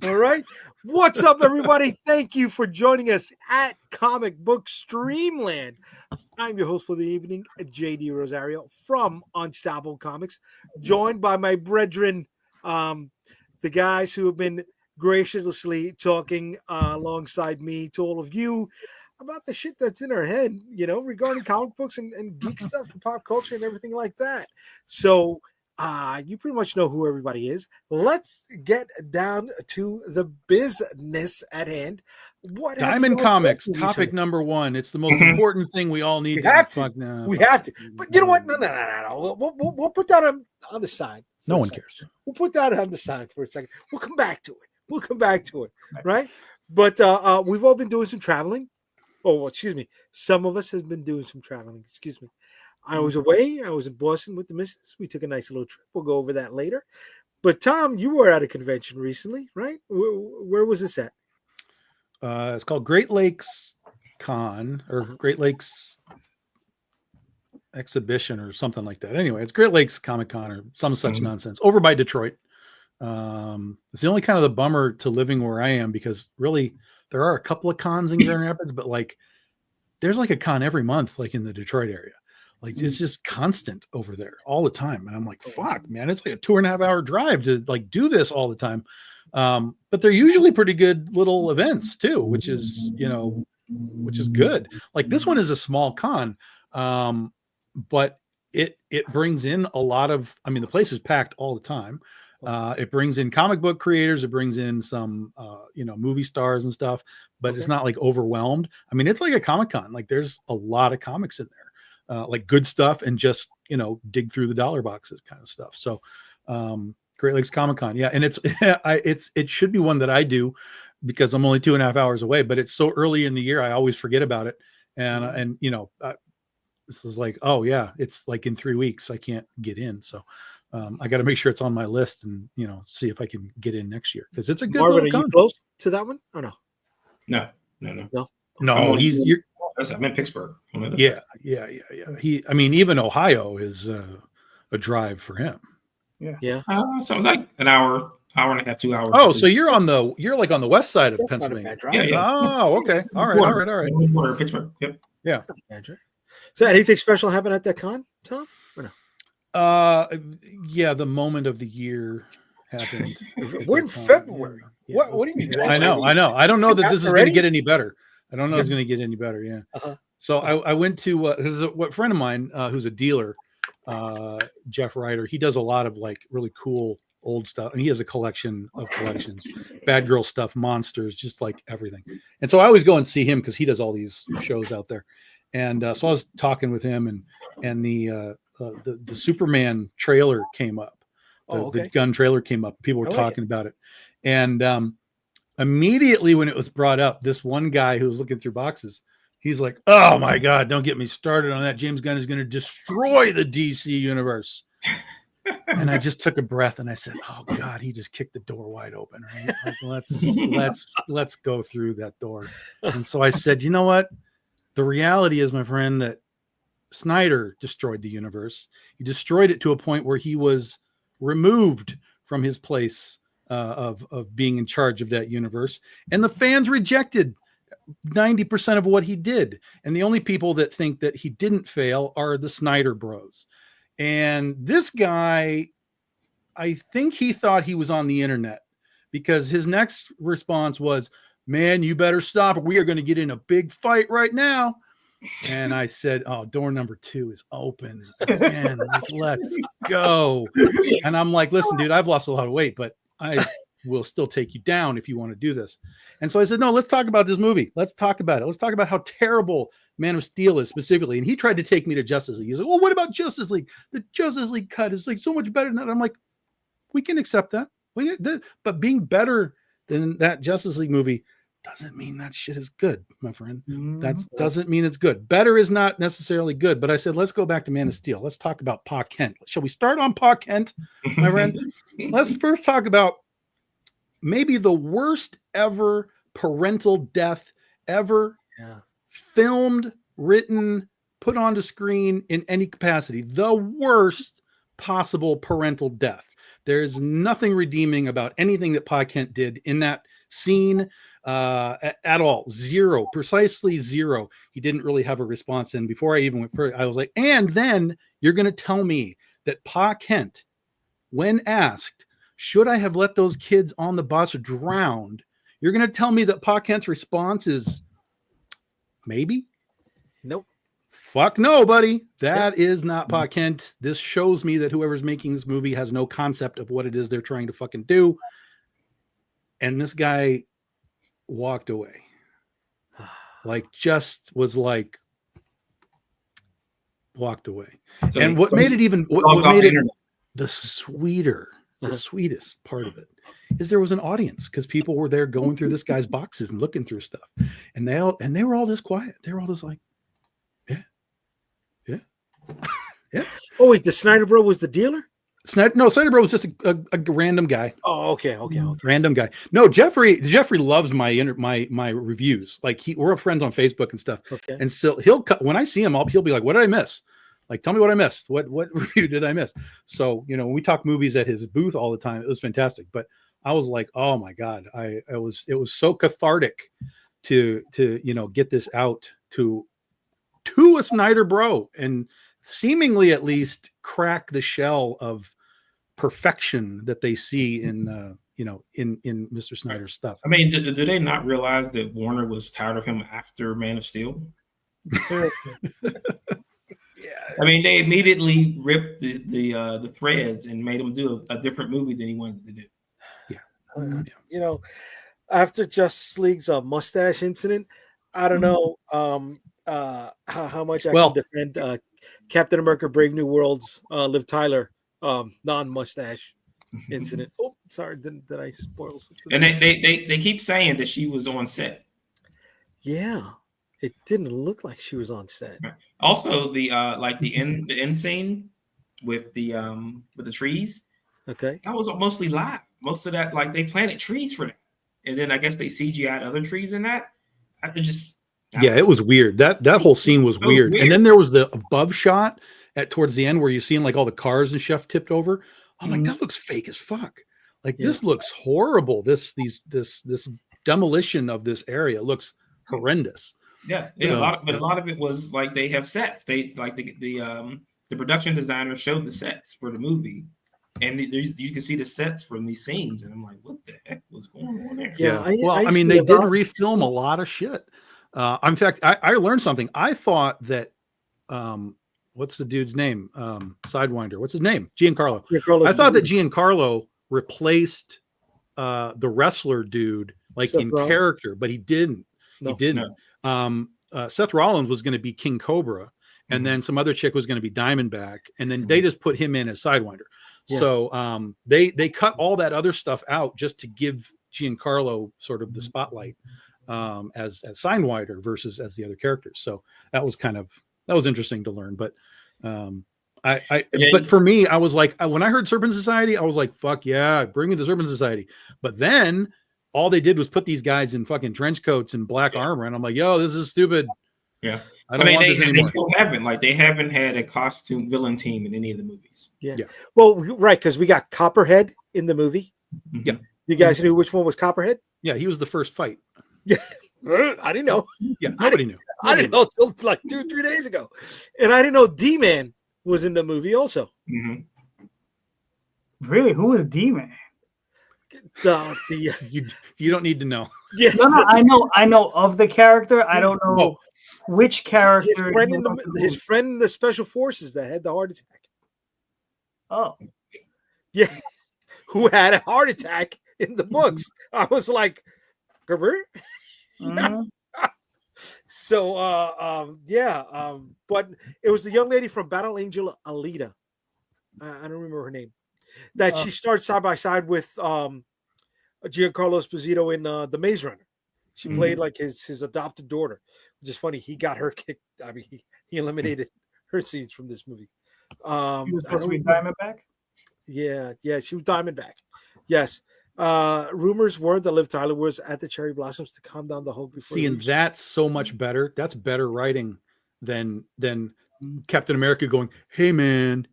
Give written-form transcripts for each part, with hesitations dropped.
All right. What's up, everybody? Thank you for joining us at Comic Book Streamland. I'm your host for the evening, JD Rosario from Unstoppable Comics, joined by my brethren, the guys who have been graciously talking alongside me to all of you about the shit that's in our head, regarding comic books and geek stuff and pop culture and everything like that. So, you pretty much know who everybody is. Let's get down to the business at hand. What Diamond Comics, topic number one. It's the most important thing we all need. We have to. But you know what? No. We'll put that on the side. No one cares. We'll put that on the side for a second. We'll come back to it. Right? But we've all been doing some traveling. Oh, excuse me. Some of us have been doing some traveling. Excuse me. I was away. I was in Boston with the missus. We took a nice little trip. We'll go over that later. But Tom, you were at a convention recently, right? Where was this at? It's called Great Lakes Con or Great Lakes Exhibition or something like that. Anyway, it's Great Lakes Comic Con or some such nonsense over by Detroit. It's the only kind of the bummer to living where I am because really there are a couple of cons in Grand Rapids, but like there's like a con every month, like in the Detroit area. Like it's just constant over there all the time. And I'm like, fuck, man, it's like a 2.5 hour drive to like do this all the time. But they're usually pretty good little events too, which is good. Like this one is a small con. But it brings in a lot of, I mean, the place is packed all the time. It brings in comic book creators. It brings in some, movie stars and stuff, but it's not like overwhelmed. I mean, it's like a Comic-Con. Like there's a lot of comics in there. Like good stuff and just, dig through the dollar boxes kind of stuff. So, Great Lakes Comic-Con. Yeah. And it should be one that I do because I'm only 2.5 hours away, but it's so early in the year. I always forget about it. And this is like, oh yeah, it's like in 3 weeks, I can't get in. So, I got to make sure it's on my list and, see if I can get in next year. Cause it's a good Marvin, little are you close to that one or no? No. No, I'm in Pittsburgh. Yeah. Even Ohio is a drive for him. Yeah. So like an hour and a half, 2 hours. Oh, so you're like on the west side of Pennsylvania. Yeah. Oh, okay. All right. Border, Pittsburgh. Yep. Yeah. So anything special happened at that con, Tom? Or no? Yeah, the moment of the year happened. We're in February. Yeah. What do you mean? I know. I don't know that this is going to get any better. I don't know if it's going to get any better. Yeah. Uh-huh. So I went to a friend of mine who's a dealer, Jeff Ryder. He does a lot of like really cool old stuff, and he has a collection of collections, Bad Girl stuff, monsters, just like everything. And so I always go and see him because he does all these shows out there. And so I was talking with him, and the Superman trailer came up. The gun trailer came up. People were talking about it, and immediately when it was brought up, this one guy who was looking through boxes, he's like, "Oh my God, don't get me started on that. James Gunn is going to destroy the DC universe." And I just took a breath and I said, "Oh God, he just kicked the door wide open, right? Like, let's go through that door." And so I said, "You know what? The reality is, my friend, that Snyder destroyed the universe. He destroyed it to a point where he was removed from his place of being in charge of that universe. And the fans rejected 90% of what he did. And the only people that think that he didn't fail are the Snyder bros. And this guy, I think he thought he was on the internet because his next response was, 'Man, you better stop. We are going to get in a big fight right now.' And I said, 'Oh, door number 2 is open again. Like, let's go.' And I'm like, 'Listen, dude, I've lost a lot of weight, but I will still take you down if you want to do this.' And so I said, 'No, let's talk about this movie. Let's talk about it. Let's talk about how terrible Man of Steel is specifically.' And he tried to take me to Justice League. He's like, 'Well, what about Justice League? The Justice League cut is like so much better than that.' I'm like, we can accept that. But being better than that Justice League movie doesn't mean that shit is good, my friend. That doesn't mean it's good. Better is not necessarily good. But I said, let's go back to Man of Steel. Let's talk about Pa Kent. Shall we start on Pa Kent, my friend? Let's first talk about maybe the worst ever parental death ever filmed, written, put onto screen in any capacity. The worst possible parental death. There's nothing redeeming about anything that Pa Kent did in that scene at all. Zero, precisely zero. He didn't really have a response. And before I even went further, I was like, and then you're going to tell me that Pa Kent, when asked, should I have let those kids on the bus drown? You're going to tell me that Pa Kent's response is maybe? Nope. Fuck no, buddy. That is not Pa Kent. This shows me that whoever's making this movie has no concept of what it is they're trying to fucking do. And this guy walked away. Like, just was like, walked away. So- And what so made it even, Talk what off made the it internet. the sweeter, the Uh-huh. sweetest part of it is there was an audience because people were there going through this guy's boxes and looking through stuff. And they were all just quiet. They were all just like, Oh wait, the Snyder Bro was the dealer. Snyder Bro was just a random guy. Oh, okay. Random guy. No, Jeffrey loves my reviews. Like we're friends on Facebook and stuff. Okay. And so he'll when I see him, he'll be like, "What did I miss? Like, tell me what I missed. What review did I miss?" So, when we talk movies at his booth all the time, it was fantastic. But I was like, "Oh my God." It was so cathartic to get this out to a Snyder Bro and seemingly at least crack the shell of perfection that they see in Mr. Snyder's stuff. I mean, do they not realize that Warner was tired of him after Man of Steel? Yeah. I mean, they immediately ripped the threads and made him do a different movie than he wanted to do. After Justice League's mustache incident, I don't know how much I can defend Captain America: Brave New World's Liv Tyler non-mustache incident. Oh, sorry, did I spoil something? And they keep saying that she was on set. Yeah, it didn't look like she was on set. Also, the end scene with the trees. Okay. That was mostly live. Most of that, like, they planted trees for that, and then I guess they CGI'd other trees in that. It was weird. That whole scene was weird. And then there was the above shot towards the end where you're seeing like all the cars and stuff tipped over. I'm like, that looks fake as fuck. Like, this looks horrible. This demolition of this area looks horrendous. Yeah, a lot of it was like they have sets. They like the production designer showed the sets for the movie, and you can see the sets from these scenes. And I'm like, what the heck was going on there? Yeah. I mean, they did refilm a lot of shit. In fact, I learned something. I thought that, what's the dude's name? Sidewinder. What's his name? Giancarlo. I thought that Giancarlo replaced the wrestler dude, like Seth Rollins. Character, but he didn't. No, he didn't. No. Seth Rollins was going to be King Cobra, and then some other chick was going to be Diamondback, and then they just put him in as Sidewinder. Yeah. So they cut all that other stuff out just to give Giancarlo sort of the spotlight as Sidewinder versus as the other characters. So that was interesting to learn. But but for me, I was like, when I heard Serpent Society, I was like, fuck yeah, bring me the Serpent Society. But then all they did was put these guys in fucking trench coats and black armor, and I'm like, yo, this is stupid. Yeah, I don't want this anymore. They still haven't had a costume villain team in any of the movies. Yeah. Well, right, because we got Copperhead in the movie. Yeah. You guys knew which one was Copperhead? Yeah, he was the first fight. Yeah. I didn't know. Yeah, nobody knew. I didn't know until like 2-3 days ago. And I didn't know D-Man was in the movie also. Mm-hmm. Really? Who was D-Man? You don't need to know. Yeah. No, I know of the character. I don't know which character. His friend in the Special Forces that had the heart attack. Oh. Yeah. Who had a heart attack in the books. I was like, Gerber? Mm-hmm. So but it was the young lady from Battle Angel Alita. I don't remember her name. That she started side by side with Giancarlo Esposito in The Maze Runner. She played like his adopted daughter, which is funny. He got her kicked. I mean, he eliminated her scenes from this movie. She was supposed to be Diamondback? Yeah, she was Diamondback. Yes. Rumors were that Liv Tyler was at the Cherry Blossoms to calm down the Hulk. And that's so much better. That's better writing than Captain America going, "Hey man,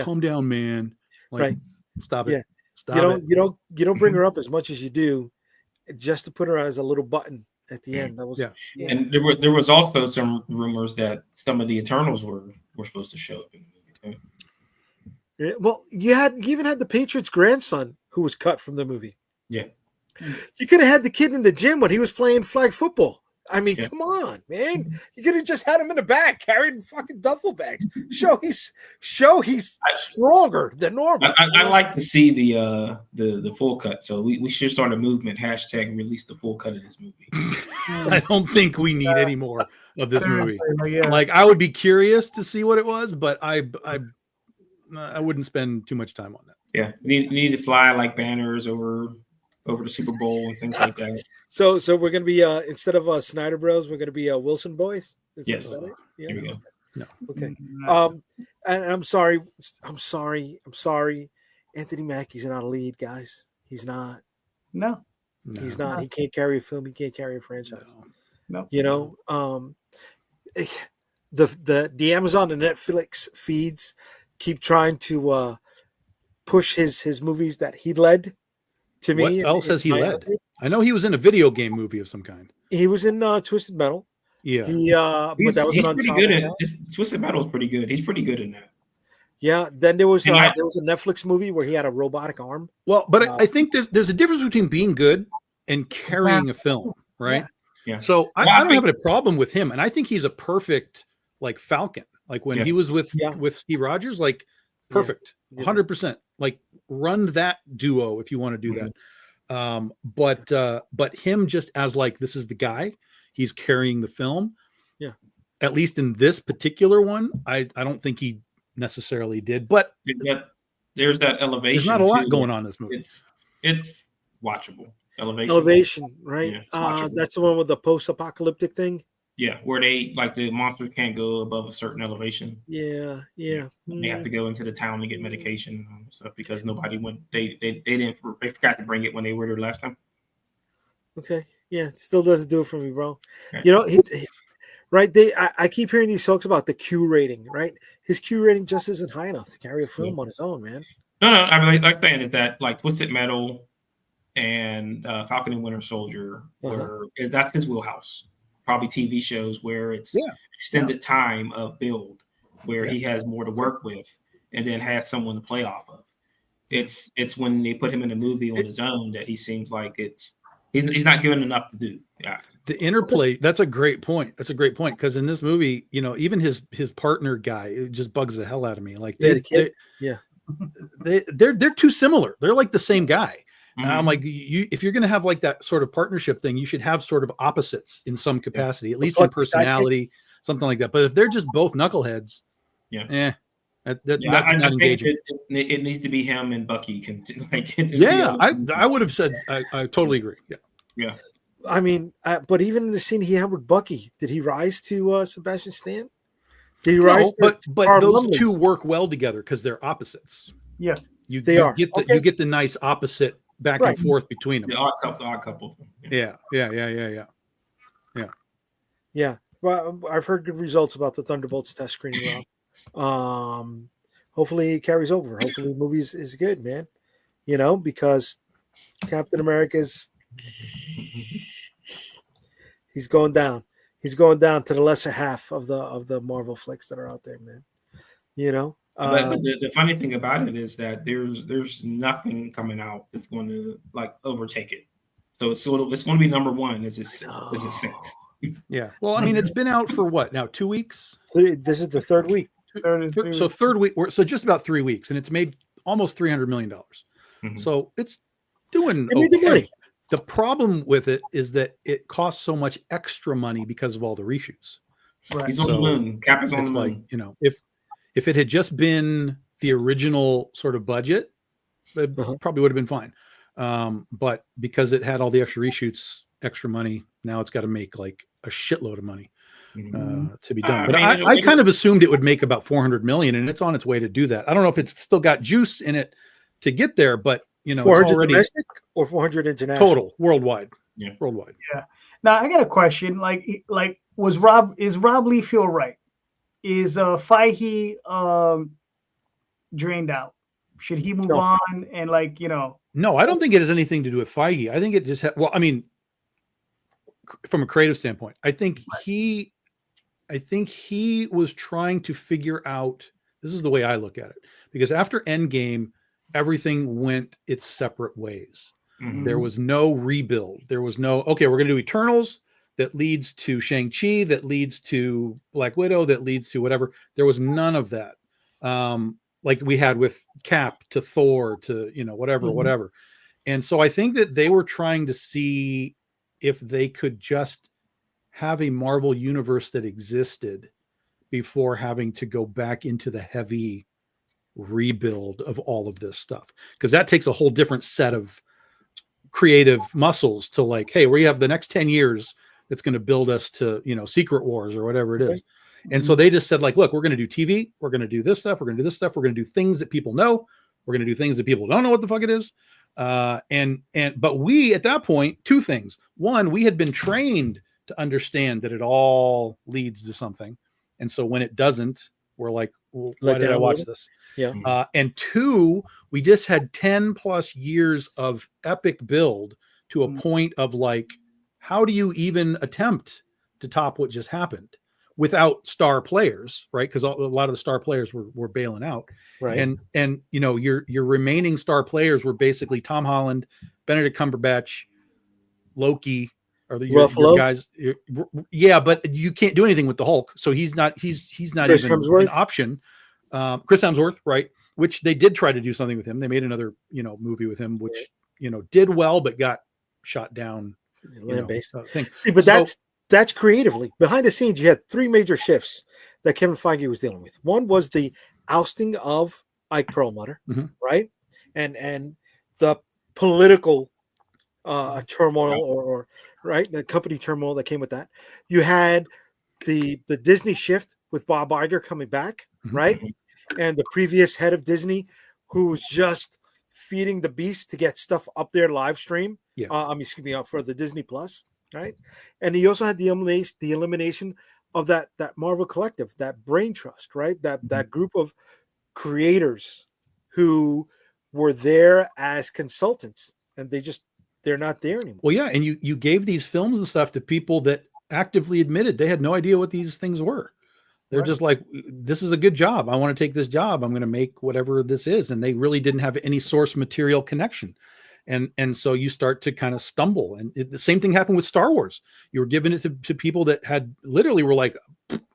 calm down, man." Like, Right. stop it. Yeah. Stop You it. don't bring her up as much as you do, just to put her as a little button at the end. That was Yeah. And there was also some rumors that some of the Eternals were supposed to show up in the movie too. Yeah, well, you even had the Patriots' grandson who was cut from the movie. Yeah. You could have had the kid in the gym when he was playing flag football. I mean, Yeah. come on, man. You could have just had him in the back carrying fucking duffel bags. Show he's stronger than normal. I like to see the full cut, so we should start a movement. Hashtag release the full cut of this movie. I don't think we need any more of this movie. Yeah. Like, I would be curious to see what it was, but I wouldn't spend too much time on that. Yeah, we need to fly like banners over the Super Bowl and things like that. So we're gonna be instead of Snyder Bros, we're gonna be Wilson Boys. Is Yes. that it? Yeah. Here we go. Okay. Mm, And I'm sorry. Anthony Mackie's not a lead, guys. He's not. no. No. He's not. He can't carry a film. He can't carry a franchise. No. You know, the Amazon and Netflix feeds keep trying to push his movies that he led to me. What else has he led? I know he was in a video game movie of some kind. He was in Twisted Metal. Yeah. But that was He's an pretty ensemble. good at Twisted Metal is pretty good. He's pretty good in that. Yeah. Then there was And a Netflix movie where he had a robotic arm. Well, but I think there's a difference between being good and carrying a film, right? Yeah. So I don't have a problem with him, and I think he's a perfect like Falcon. Like when he was with Steve Rogers, like perfect, 100%. Like run that duo if you want to do that. But him just as like this is the guy, he's carrying the film. Yeah. At least in this particular one, I don't think he necessarily did. But there's that elevation. there's not a lot too. going on in this movie. It's watchable. Elevation, right? Yeah, it's watchable. That's the one with the post-apocalyptic thing. Yeah, where they like the monsters can't go above a certain elevation. Yeah. They have to go into the town to get medication and stuff because nobody went. They forgot to bring it when they were there last time. Okay. Yeah, it still doesn't do it for me, bro. Okay. You know, right? I keep hearing these talks about the Q rating, right? His Q rating just isn't high enough to carry a film on his own, man. No. I mean, like saying is that like Twisted Metal and Falcon and Winter Soldier, where that's his wheelhouse. Probably TV shows where it's extended time of build, where he has more to work with, and then has someone to play off of. It's when they put him in a movie on his own that he seems like he's not given enough to do. Yeah. The interplay, that's a great point. That's a great point. Because in this movie, you know, even his partner guy, it just bugs the hell out of me. Like they're too similar. They're like the same guy. And I'm like, if you're going to have like that sort of partnership thing, you should have sort of opposites in some capacity, at least in personality, something like that. But if they're just both knuckleheads, that's not engaging. It needs to be him and Bucky. I would have said I totally agree. Yeah. I mean, but even in the scene he had with Bucky, did he rise to Sebastian Stan? Did he rise? But those two work well together because they're opposites. Yeah, you get the nice opposite back and forth between them. The odd couple. Yeah. Well, I've heard good results about the Thunderbolts test screening. Hopefully it carries over. Hopefully the movie is good, man. You know, because Captain America's he's going down. He's going down to the lesser half of the Marvel flicks that are out there, man. You know. But the funny thing about it is that there's nothing coming out that's going to like overtake it. So it's going to be number one. Is it six? Yeah. Well, I mean, it's been out for what now? 2 weeks. This is the third week. Third week. So just about 3 weeks, and it's made almost $300 million. So it's doing okay. The problem with it is that it costs so much extra money because of all the reshoots. Right. He's on the moon. Cap is on the moon. Like, you know, if it had just been the original sort of budget, it probably would have been fine. But because it had all the extra reshoots, extra money, now it's got to make like a shitload of money to be done. But I kind of assumed it would make about 400 million, and it's on its way to do that. I don't know if it's still got juice in it to get there, but you know, 400 it's already domestic or 400 international total worldwide. Yeah, worldwide. Yeah. Now I got a question. Like is Rob Liefeld right? Is Fahey drained out? Should he move No. on and like, you know? No, I don't think it has anything to do with Feige. I think it just well, I mean, from a creative standpoint, I think he was trying to figure out. This is the way I look at it, because after Endgame, everything went its separate ways. Mhm. There was no rebuild. There was no, okay, we're going to do Eternals that leads to Shang-Chi, that leads to Black Widow, that leads to whatever. There was none of that. Like we had with Cap to Thor to, you know, whatever. And so I think that they were trying to see if they could just have a Marvel universe that existed before having to go back into the heavy rebuild of all of this stuff. Because that takes a whole different set of creative muscles to like, hey, we have the next 10 years that's going to build us to, you know, Secret Wars or whatever it is. Okay. And so they just said like, look, we're going to do TV. We're going to do this stuff. We're going to do this stuff. We're going to do things that people know. We're going to do things that people don't know what the fuck it is. But we, at that point, two things. One, we had been trained to understand that it all leads to something. And so when it doesn't, we're like, well, why did I watch this? Yeah. And two, we just had 10 plus years of epic build to a point of like, how do you even attempt to top what just happened without star players, right? Because a lot of the star players were bailing out. Right. And you know, your remaining star players were basically Tom Holland, Benedict Cumberbatch, Loki, or your guys. Yeah, but you can't do anything with the Hulk, so he's not Chris even Hemsworth. an option. Chris Hemsworth, right? Which they did try to do something with him. They made another, you know, movie with him, which you know did well, but got shot down. Land-based Thing. See, but that's creatively behind the scenes. You had three major shifts that Kevin Feige was dealing with. One was the ousting of Ike Perlmutter, right, and the political turmoil or right, the company turmoil that came with that. You had the Disney shift with Bob Iger coming back, right, and the previous head of Disney who was just feeding the beast to get stuff up there live stream. Excuse me, for the Disney Plus, right? And he also had the elimination of that Marvel collective, that brain trust, right? That group of creators who were there as consultants, and they're not there anymore. Well, yeah, and you gave these films and stuff to people that actively admitted they had no idea what these things were. They're just like, this is a good job. I want to take this job. I'm going to make whatever this is. And they really didn't have any source material connection. And so you start to kind of stumble. And the same thing happened with Star Wars. You were giving it to people that had literally were like,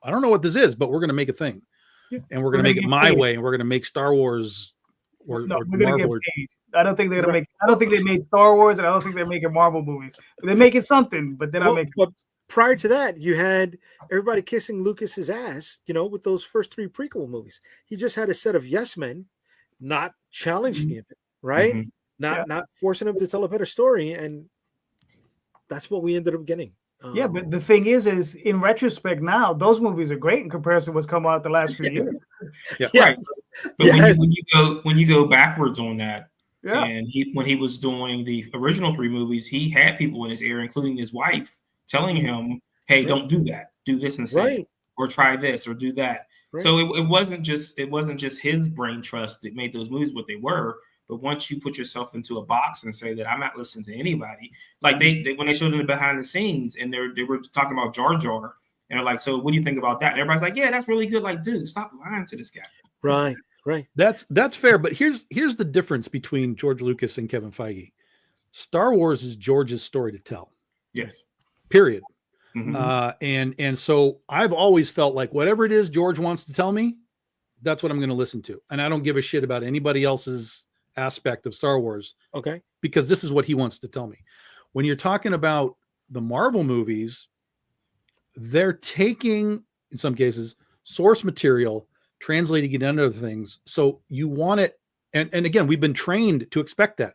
I don't know what this is, but we're going to make a thing. And we're going to make it my way. And we're going to make Star Wars or Marvel. I don't think they're going to make, I don't think they made Star Wars, and I don't think they're making Marvel movies. They're making something, but they're not making. But prior to that, you had everybody kissing Lucas's ass, you know, with those first three prequel movies. He just had a set of yes men, not challenging him, right? Not forcing him to tell a better story, and that's what we ended up getting. Yeah, but the thing is in retrospect now, those movies are great in comparison to what's come out the last few years. Right. But when you go backwards on that, yeah. And when he was doing the original three movies, he had people in his ear, including his wife, telling him, "Hey, don't do that. Do this instead, or try this, or do that." Right. So it wasn't just his brain trust that made those movies what they were. But once you put yourself into a box and say that I'm not listening to anybody, like they when they showed it behind the scenes and they were talking about Jar Jar, and they're like, "So what do you think about that?" And everybody's like, "Yeah, that's really good." Like, dude, stop lying to this guy. Right. That's fair. But here's the difference between George Lucas and Kevin Feige. Star Wars is George's story to tell. Yes. Period. And so I've always felt like whatever it is George wants to tell me, that's what I'm going to listen to, and I don't give a shit about anybody else's aspect of Star Wars. Okay. Because this is what he wants to tell me. When you're talking about the Marvel movies, they're taking, in some cases, source material, translating it into other things. So you want it. And again, we've been trained to expect that.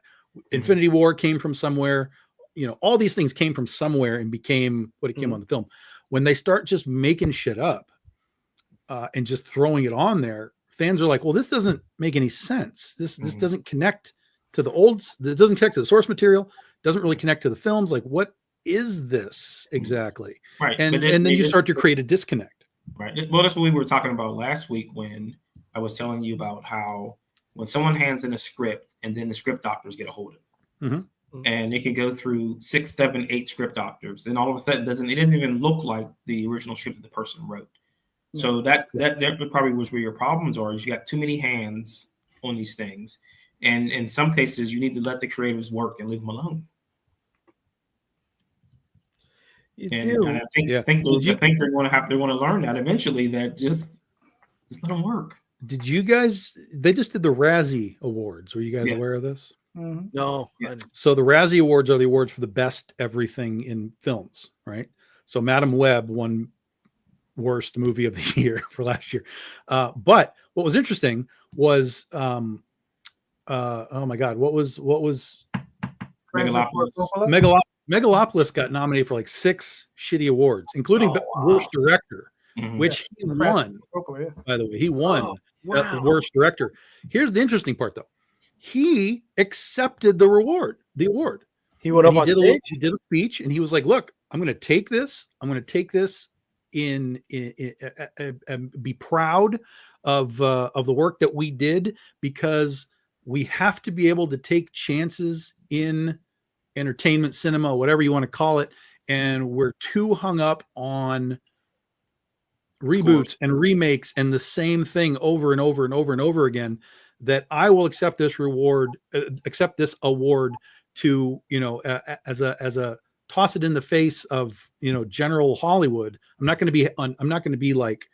Infinity War came from somewhere, you know, all these things came from somewhere and became what it came on the film. When they start just making shit up and just throwing it on there, fans are like, well, this doesn't make any sense. This doesn't connect to the old, it doesn't connect to the source material, doesn't really connect to the films. Like, what is this exactly? Right. And then you start to create a disconnect. Right. Well, that's what we were talking about last week when I was telling you about how when someone hands in a script and then the script doctors get a hold of it. Mhm. And it can go through 6, 7, 8 script doctors, and all of a sudden it doesn't even look like the original script that the person wrote. So that probably was where your problems are, is you got too many hands on these things. And in some cases, you need to let the creators work and leave them alone. You And do. I think Yeah. they're going to learn that eventually, that just let them work. Did you guys? They just did the Razzie Awards. Were you guys Yeah. aware of this? Mhm. No. Yeah. So the Razzie Awards are the awards for the best everything in films, right? So Madam Web won worst movie of the year for last year. But what was interesting was, oh my God, what was Megalopolis. Megalopolis got nominated for like 6 shitty awards, including worst director, Mhm. which he won. By the way, he won Wow. worst director. Here's the interesting part, though. He accepted the award. He went up on He stage. did a speech, and he was like, "Look, I'm going to take this. And be proud of the work that we did, because we have to be able to take chances in entertainment, cinema, whatever you want to call it, and we're too hung up on reboots and remakes and the same thing over and over and over and over again, that I will accept this award to, as a toss it in the face of, general Hollywood. I'm not going to be like,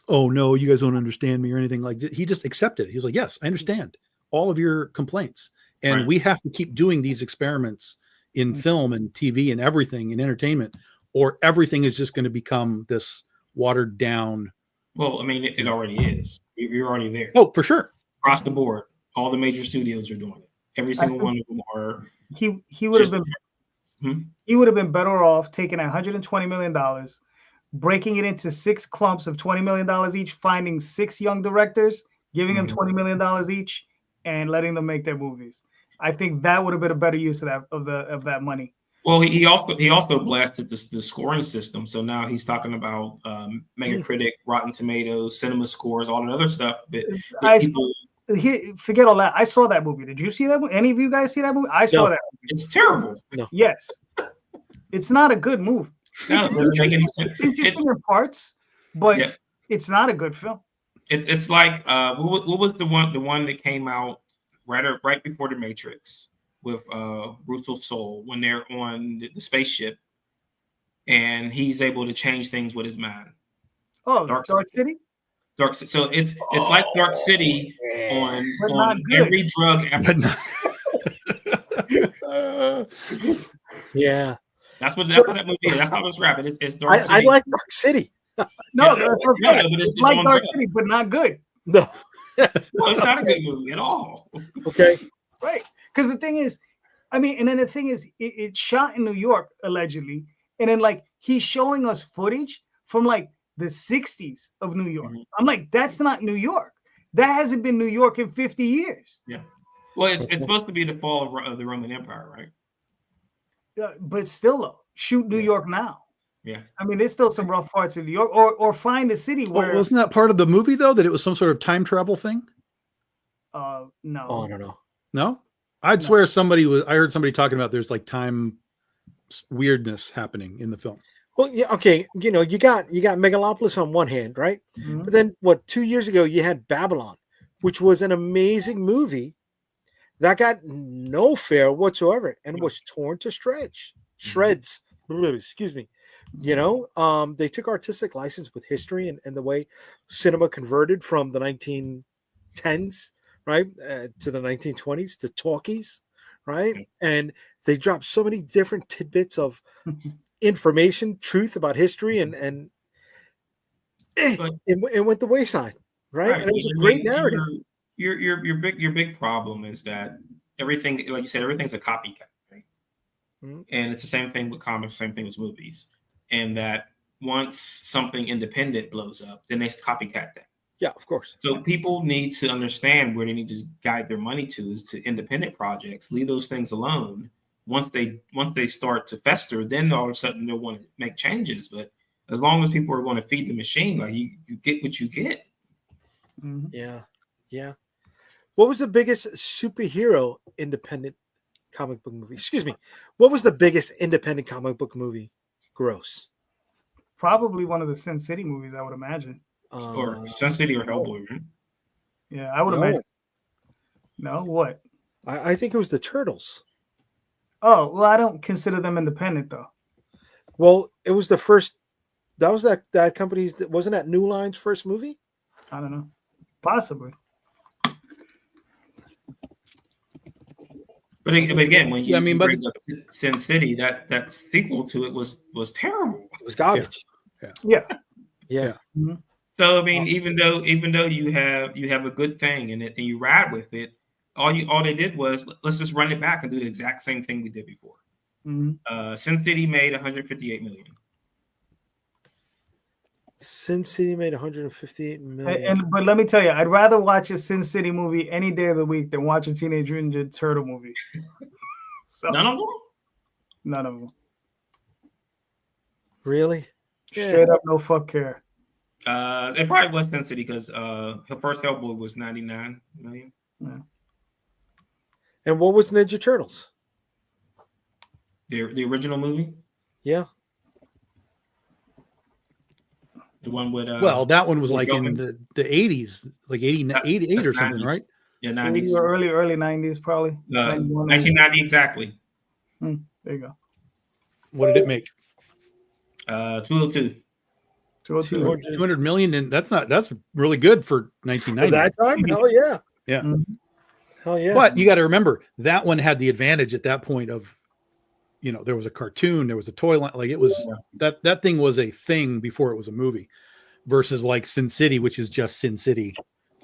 oh no, you guys don't understand me or anything like that. He just accepted it. He was like, yes, I understand all of your complaints, and we have to keep doing these experiments in film and TV and everything in entertainment, or everything is just going to become this watered down. Well, I mean, it already is. You're already there. Oh, for sure. Across the board, all the major studios are doing it. Every single one of them are. He would have been better off taking $120 million, breaking it into 6 clumps of $20 million each, finding 6 young directors, giving them $20 million each, and letting them make their movies. I think that would have been a better use of that money. Well, he also blasted the scoring system. So now he's talking about Metacritic, Rotten Tomatoes, Cinema Scores, all that other stuff. But forget all that. I saw that movie. Did you see that movie? Any of you guys see that movie? I saw that movie. It's terrible. No. Yes. It's not a good movie. No, it doesn't make any sense. It's interesting in parts, but it's not a good film. It's like what was the one that came out right before The Matrix with Russell Soul, when they're on the spaceship and he's able to change things with his mind. Oh, Dark City? Dark City. So it's like Dark City on every drug. Yeah. That's what that movie is. That's how it's rapping. It's Dark City. I like Dark City. No, it's like Dark City, but not good. No. Well, it's not a good movie at all. Okay. Right. Because the thing is, and then the thing is, it's shot in New York, allegedly. And then, like, he's showing us footage from, like, the 60s of New York. Mm-hmm. I'm like, that's not New York. That hasn't been New York in 50 years. Yeah. Well, it's supposed to be the fall of the Roman Empire, right? But still, though, shoot New York now. Yeah. I mean, there's still some rough parts of New York, or find a city where. Wasn't that part of the movie, though, that it was some sort of time travel thing? No. Oh, I don't know. No? I'd swear I heard somebody talking about there's like time weirdness happening in the film. Well, yeah, okay. You got Megalopolis on one hand, right? Mm-hmm. But then 2 years ago you had Babylon, which was an amazing movie that got no fare whatsoever and was torn to shreds. Excuse me. They took artistic license with history and the way cinema converted from the 1910s, right, to the 1920s to talkies, right? And they dropped so many different tidbits of information, truth about history, and it went the wayside, right? And it was a great narrative. Your big problem is that everything, like you said, everything's a copycat, right? Mm-hmm. And it's the same thing with comics, same thing with movies. And that once something independent blows up, then they copycat that. Yeah, of course. So people need to understand where they need to guide their money to is to independent projects. Leave those things alone. Once they start to fester, then all of a sudden they'll want to make changes. But as long as people are going to feed the machine, like you get what you get. Mm-hmm. Yeah. What was the biggest superhero independent comic book movie? Excuse me. What was the biggest independent comic book movie gross? Probably one of the Sin City movies, I would imagine. Or Sun City or Hellboy, right? Yeah, I would No. imagine. No, what? I think it was the Turtles. Oh, well, I don't consider them independent though. Well, it was the first. That was that company's. Wasn't that New Line's first movie? I don't know. Possibly. But again, when you, Yeah, I mean, you but bring up Sin City, that sequel to it was terrible. It was garbage. Yeah. Yeah. Mhm. So I mean, even though you have a good thing in it and you ride with it, all they did was let's just run it back and do the exact same thing we did before. Mhm. Sin City made 158 million. Sin City made 158 million. But let me tell you, I'd rather watch a Sin City movie any day of the week than watch a Teenage Mutant Ninja Turtle movie. So, None of them. none of them. Really? Yeah. Straight up, no fuck care. It probably was Sin City because her first Hellboy was 99 million. And what was Ninja Turtles? The original movie, Yeah. the one with Well, that one was with like Joker. in the 80s, like 88 or That's something, 90s. right? Yeah, 90s 90s. or early 90s, probably. 91, 1990 exactly. There you go. What did it make? 202. 202. 200 million, and that's really good for For 1990. that time? Hell yeah. Yeah. Mhm. Hell yeah. But you got to remember that one had the advantage at that point of, there was a cartoon, there was a toy line, like it was that thing was a thing before it was a movie, versus like Sin City, which is just Sin City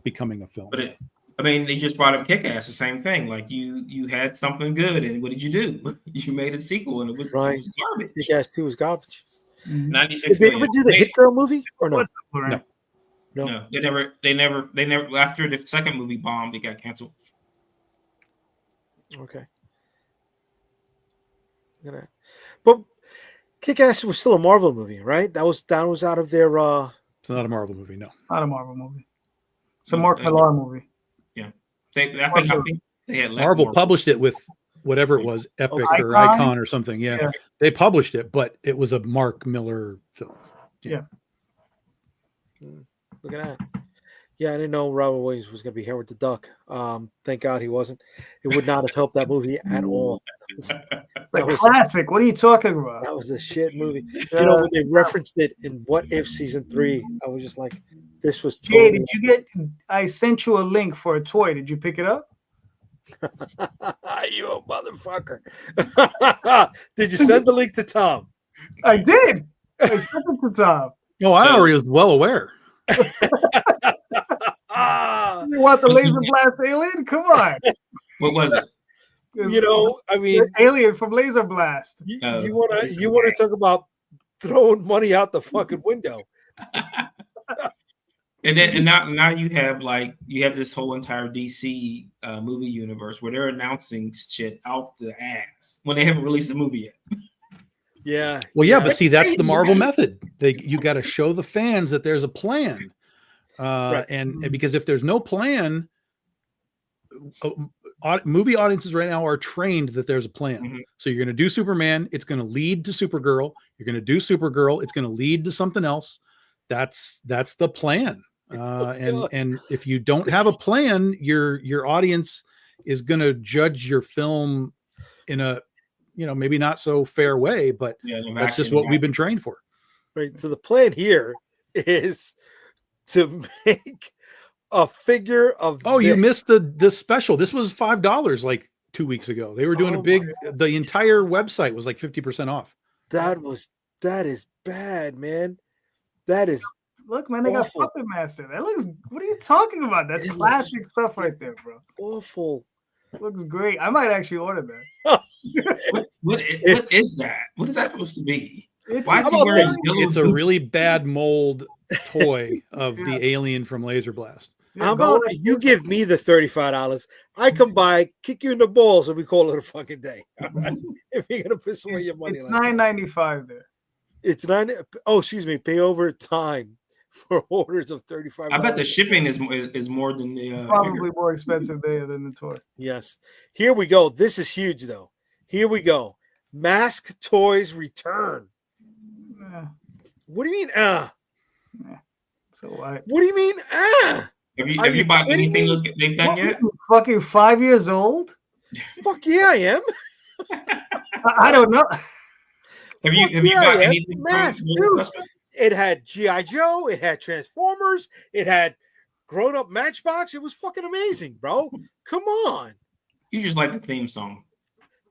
becoming a film. But they just brought up Kick-Ass, the same thing. Like you had something good, and what did you do? You made a sequel, and it was garbage. You guys 2 was garbage. Mhm. 96 Did they ever million. do the Hit Girl movie or no? What's up, Lauren? No. No. No, they never. After the second movie bombed, it got canceled. Okay. But Kick-Ass was still a Marvel movie, right? That was out of their It's not a Marvel movie, no. Not a Marvel movie. It's a No, Mark Millar movie. I think they had left Marvel more. published it with whatever it was, Epic Okay. or Icon? Icon or something. Yeah. Yeah. They published it, but it was a Mark Miller film. Look at that. Yeah, I didn't know Robert Williams was going to be Howard the Duck. Thank God he wasn't. It would not have helped that movie at all. It's That like was- classic. What are you talking about? That was a shit movie. Yeah. You know, when they referenced it in What If season 3, I was just like, this was Jay, totally. did you get? I sent you a link for a toy. Did you pick it up? You a motherfucker. Did you send the link to Tom? I did. I sent it to Tom. Oh, I So- already was well aware. Ah, You want the laser blast alien? Come on. What was it? you know, I mean, The alien from Laser Blast. you Oh, want to talk about throwing money out the fucking window. And now you have this whole entire DC movie universe where they're announcing shit out the ass when they haven't released the movie yet. Yeah. Well, yeah, but That's see, that's the crazy, Marvel man. method. You got to show the fans that there's a plan, and because if there's no plan, movie audiences right now are trained that there's a plan. Mhm. So you're going to do Superman, it's going to lead to Supergirl. You're going to do Supergirl, it's going to lead to something else. That's the plan. And if you don't have a plan, your audience is going to judge your film in a maybe not so fair way, but Yeah, that's just what we've been trained for. Right. So the plan here is to make a figure of. Oh, you this. missed the special. This was $5 like 2 weeks ago. They were doing Oh a big. my The entire website was like 50% off. That is bad, man. That is Look, man, they got Awful. Puppet Master. That looks. What are you talking about? That's It looks- classic stuff right there, bro. awful. Looks great. I might actually order that. What is that? What is that supposed to be? It's Why is he about wearing this? yellow It's a boots? really bad mold toy of Yeah. the alien from Laser Blast. Yeah, How go about ahead. you give me the $35? I come by, kick you in the balls, and we call it a fucking day. All right? If you're gonna piss away your money, It's like that. $9.95 there. It's 9. Oh, excuse me. Pay over time for orders of $35. I bet the shipping is more than the Probably figure. more expensive there than the toy. Yes. Here we go. This is huge, though. Here we go. Mask Toys return. Yeah. What do you mean, So what? What do you mean, Have you Are you bought kidding anything me? they've done yet? Fucking 5 years old? Fuck yeah, I am. I don't know. Have you yeah, bought yeah. anything Mask, from dude. Suspect? It had G.I. Joe. It had Transformers. It had Grown Up Matchbox. It was fucking amazing, bro. Come on. You just like the theme song.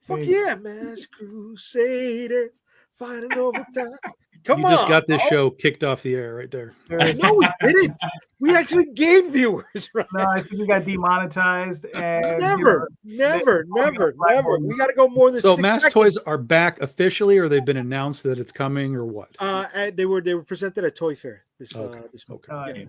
Fuck Hey. yeah, Mask Crusaders. Fighting over time. Come You on. just got this bro. show kicked off the air right there. No, we didn't. We actually gained viewers, right? No, I think we got demonetized and Never. We got to go more than So 6 Mask seconds. Toys are back officially, or they've been announced that it's coming, or what? And they were presented at Toy Fair this Okay. this month. Okay. Yeah.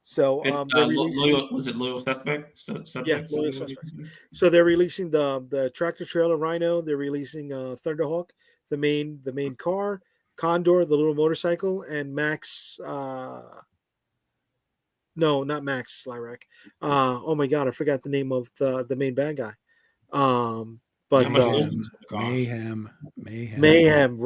So It's, they're releasing. was it Loyal Suspect? Subject? Loyal Suspects. So they're releasing the tractor trailer Rhino. They're releasing Thunderhawk, the main car, Condor, the little motorcycle, and Max. No, not Max Slyrack. Oh my god, I forgot the name of the main bad guy. But How much was this cost? Mayhem.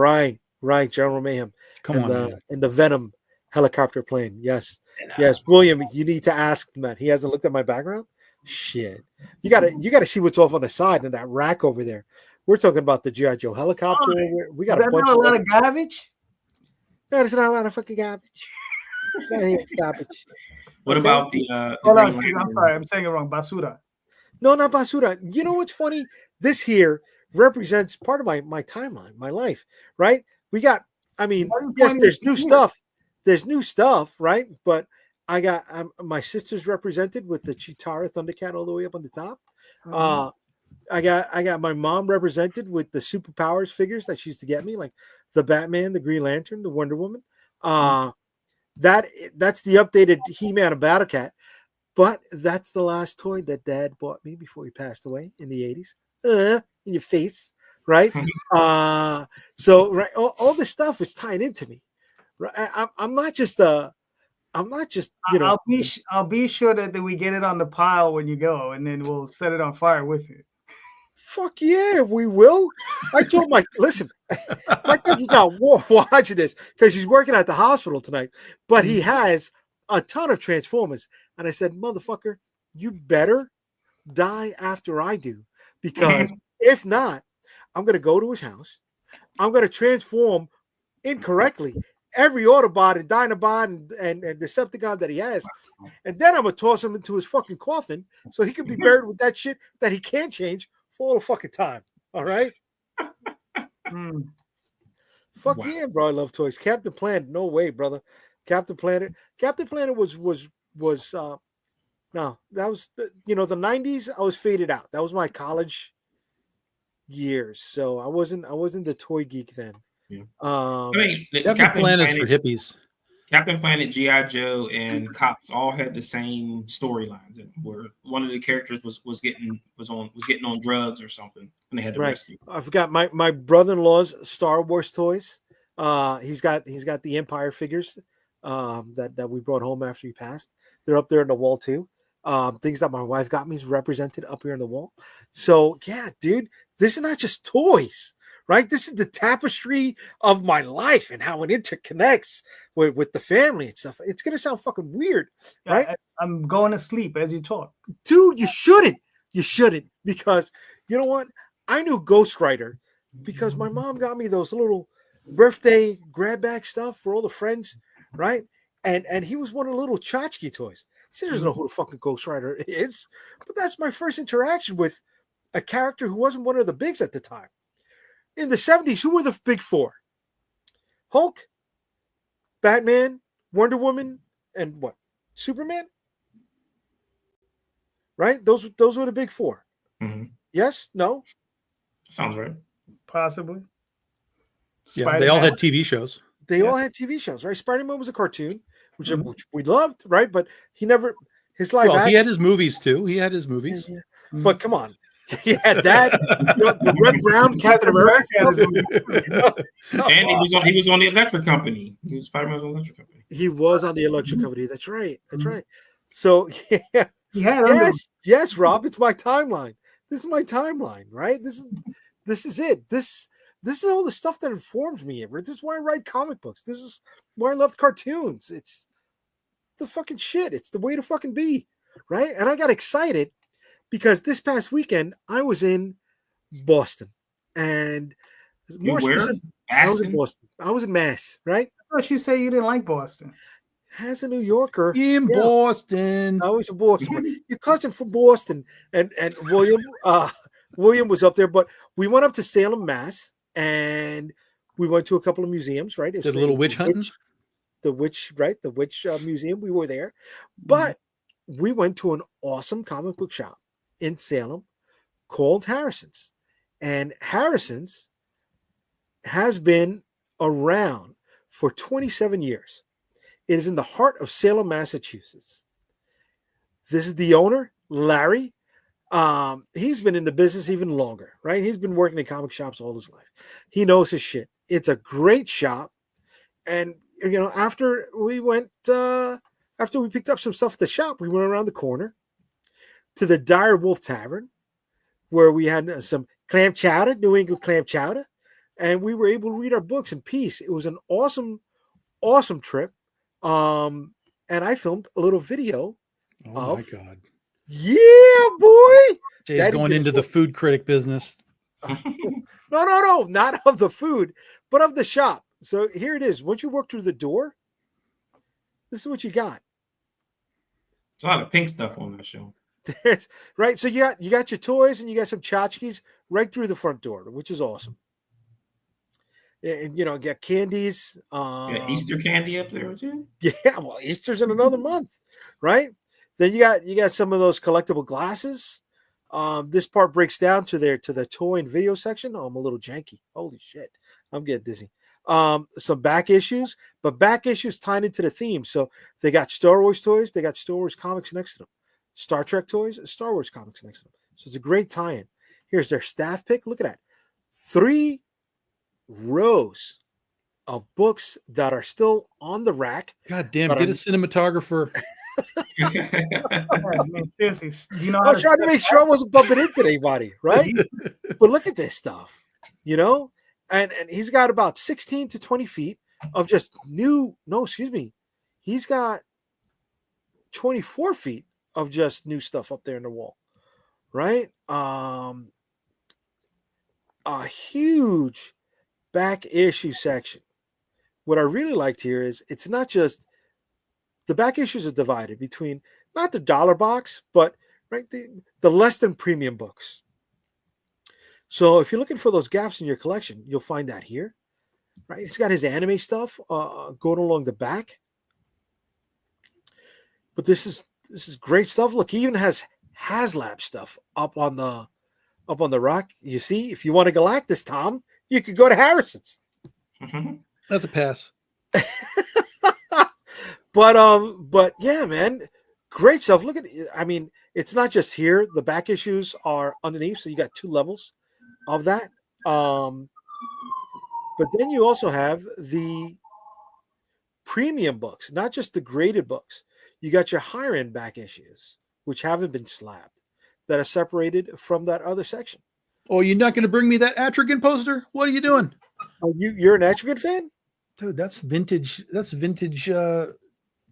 Right, General Mayhem. Come and on, man. and the Venom helicopter plane. Yes. Yes, William, you need to ask him that. He hasn't looked at my background. Shit, you gotta see what's off on the side in that rack over there. We're talking about the G.I. Joe helicopter. We got Is a that bunch not a lot of of garbage? no, there's not a lot of fucking garbage. Not even garbage. What Okay. about the Hold Green on, I'm Lantern? sorry, I'm saying it wrong. Basura. No, not basura. You know what's funny? This here represents part of my timeline, my life. Right? We got. I mean, Why are you yes, pointing there's at new me? stuff. There's new stuff, right? But I got my sister's represented with the Chitara Thundercat all the way up on the top. I got my mom represented with the superpowers figures that she used to get me, like the Batman, the Green Lantern, the Wonder Woman. That's the updated He-Man and Battlecat. But that's the last toy that Dad bought me before he passed away in the 80s. In your face, right? So right, all this stuff is tying into me. Right? I'm not just you know. I'll be sure that we get it on the pile when you go, and then we'll set it on fire with you. Fuck yeah, we will. I told my listen, my cousin's not watching this because he's working at the hospital tonight, but he has a ton of Transformers. And I said, motherfucker, you better die after I do, because if not, I'm gonna go to his house. I'm gonna transform incorrectly every Autobot and Dinobot and Decepticon that he has, and then I'm gonna toss him into his fucking coffin so he can be buried with that shit that he can't change for all the fucking time. All right. Fuck Wow. yeah, bro. I love toys. Captain Planet, no way, brother. Captain Planet was no, that was the 90s. I was faded out. That was my college years. So I wasn't the toy geek then. Yeah. I mean, Captain Planet's for hippies. Captain Planet, G.I. Joe, and Cops all had the same storylines, where one of the characters was getting on drugs or something, and they had to rescue. I forgot my brother-in-law's Star Wars toys. He's got the Empire figures that we brought home after he passed. They're up there in the wall too. Things that my wife got me is represented up here in the wall. So yeah, dude, this is not just toys, right? This is the tapestry of my life and how it interconnects with the family and stuff. It's gonna sound fucking weird, right? I'm going to sleep as you talk. Dude, you shouldn't, because you know what? I knew Ghost Rider because my mom got me those little birthday grab bag stuff for all the friends, right? And he was one of the little tchotchke toys. She doesn't know who the fucking Ghost Rider is, but that's my first interaction with a character who wasn't one of the bigs at the time. In the 70s, who were the big four? Hulk, Batman, Wonder Woman, and what? Superman? Right? Those were the big four. Mm-hmm. Yes? No? Sounds right. Possibly. Yeah, they all had TV shows. They all had TV shows, right? Spider-Man was a cartoon, which we loved, right? But he never his live Well, action. he had his movies too. He had his movies. Yeah. But come on, Yeah, that the Red Brown Captain America stuff. And he was on the Electric Company. He was Spider-Man on the Electric Company. He was on the Electric Company. That's right. That's right. So yeah, He had yes, Rob. It's my timeline. This is my timeline, right? This is it. This is all the stuff that informs me. This is why I write comic books. This is why I loved cartoons. It's the fucking shit. It's the way to fucking be, right? And I got excited because this past weekend I was in Boston, and more specific, I was in Boston. I was in Mass, right? I thought you say you didn't like Boston. As a New Yorker in Boston, I was in Boston. Your cousin from Boston, and William was up there, but we went up to Salem, Mass, and we went to a couple of museums. Right, did a little witch hunting. The witch museum. We were there, but we went to an awesome comic book shop in Salem called Harrison's, and Harrison's has been around for 27 years. It is in the heart of Salem, Massachusetts. This is the owner, Larry. He's been in the business even longer, right? He's been working in comic shops all his life. He knows his shit. It's a great shop. And, after we picked up some stuff at the shop, we went around the corner to the Dire Wolf Tavern, where we had some clam chowder, New England clam chowder, and we were able to read our books in peace. It was an awesome, awesome trip. And I filmed a little video. Oh my God. Yeah, boy. Jay's going into the food critic business. No, not of the food, but of the shop. So here it is. Once you walk through the door, this is what you got. There's a lot of pink stuff on that show. Right. So you got your toys and you got some tchotchkes right through the front door, which is awesome. And get candies. Easter candy up there too. Yeah, well, Easter's in another month, right? Then you got some of those collectible glasses. This part breaks down to the toy and video section. Oh, I'm a little janky. Holy shit, I'm getting dizzy. Some back issues, but back issues tied into the theme. So they got Star Wars toys, they got Star Wars comics next to them. Star Trek toys, Star Wars comics next to them. So it's a great tie-in. Here's their staff pick. Look at that. 3 rows of books that are still on the rack. God damn, get a cinematographer. Man, seriously, do you know? I was trying to make sure I wasn't bumping into anybody, right? But look at this stuff, and he's got about 16 to 20 feet of just new. No, excuse me, he's got 24 feet of just new stuff up there in the wall, right? A huge back issue section. What I really liked here is it's not just the back issues are divided between not the dollar box, but right the less than premium books. So if you're looking for those gaps in your collection, you'll find that here, right? He's got his anime stuff going along the back, but this is great stuff. Look, he even has HasLab stuff up on the rock. You see, if you want a Galactus, Tom, you could go to Harrison's. That's a pass. But yeah, man, great stuff. Look at, it's not just here. The back issues are underneath, so you got 2 levels of that. But then you also have the premium books, not just the graded books. You got your higher end back issues, which haven't been slabbed, that are separated from that other section. Oh, you're not going to bring me that Atrigan poster? What are you doing? Oh, you're an Atrigan fan? Dude, that's vintage. That's vintage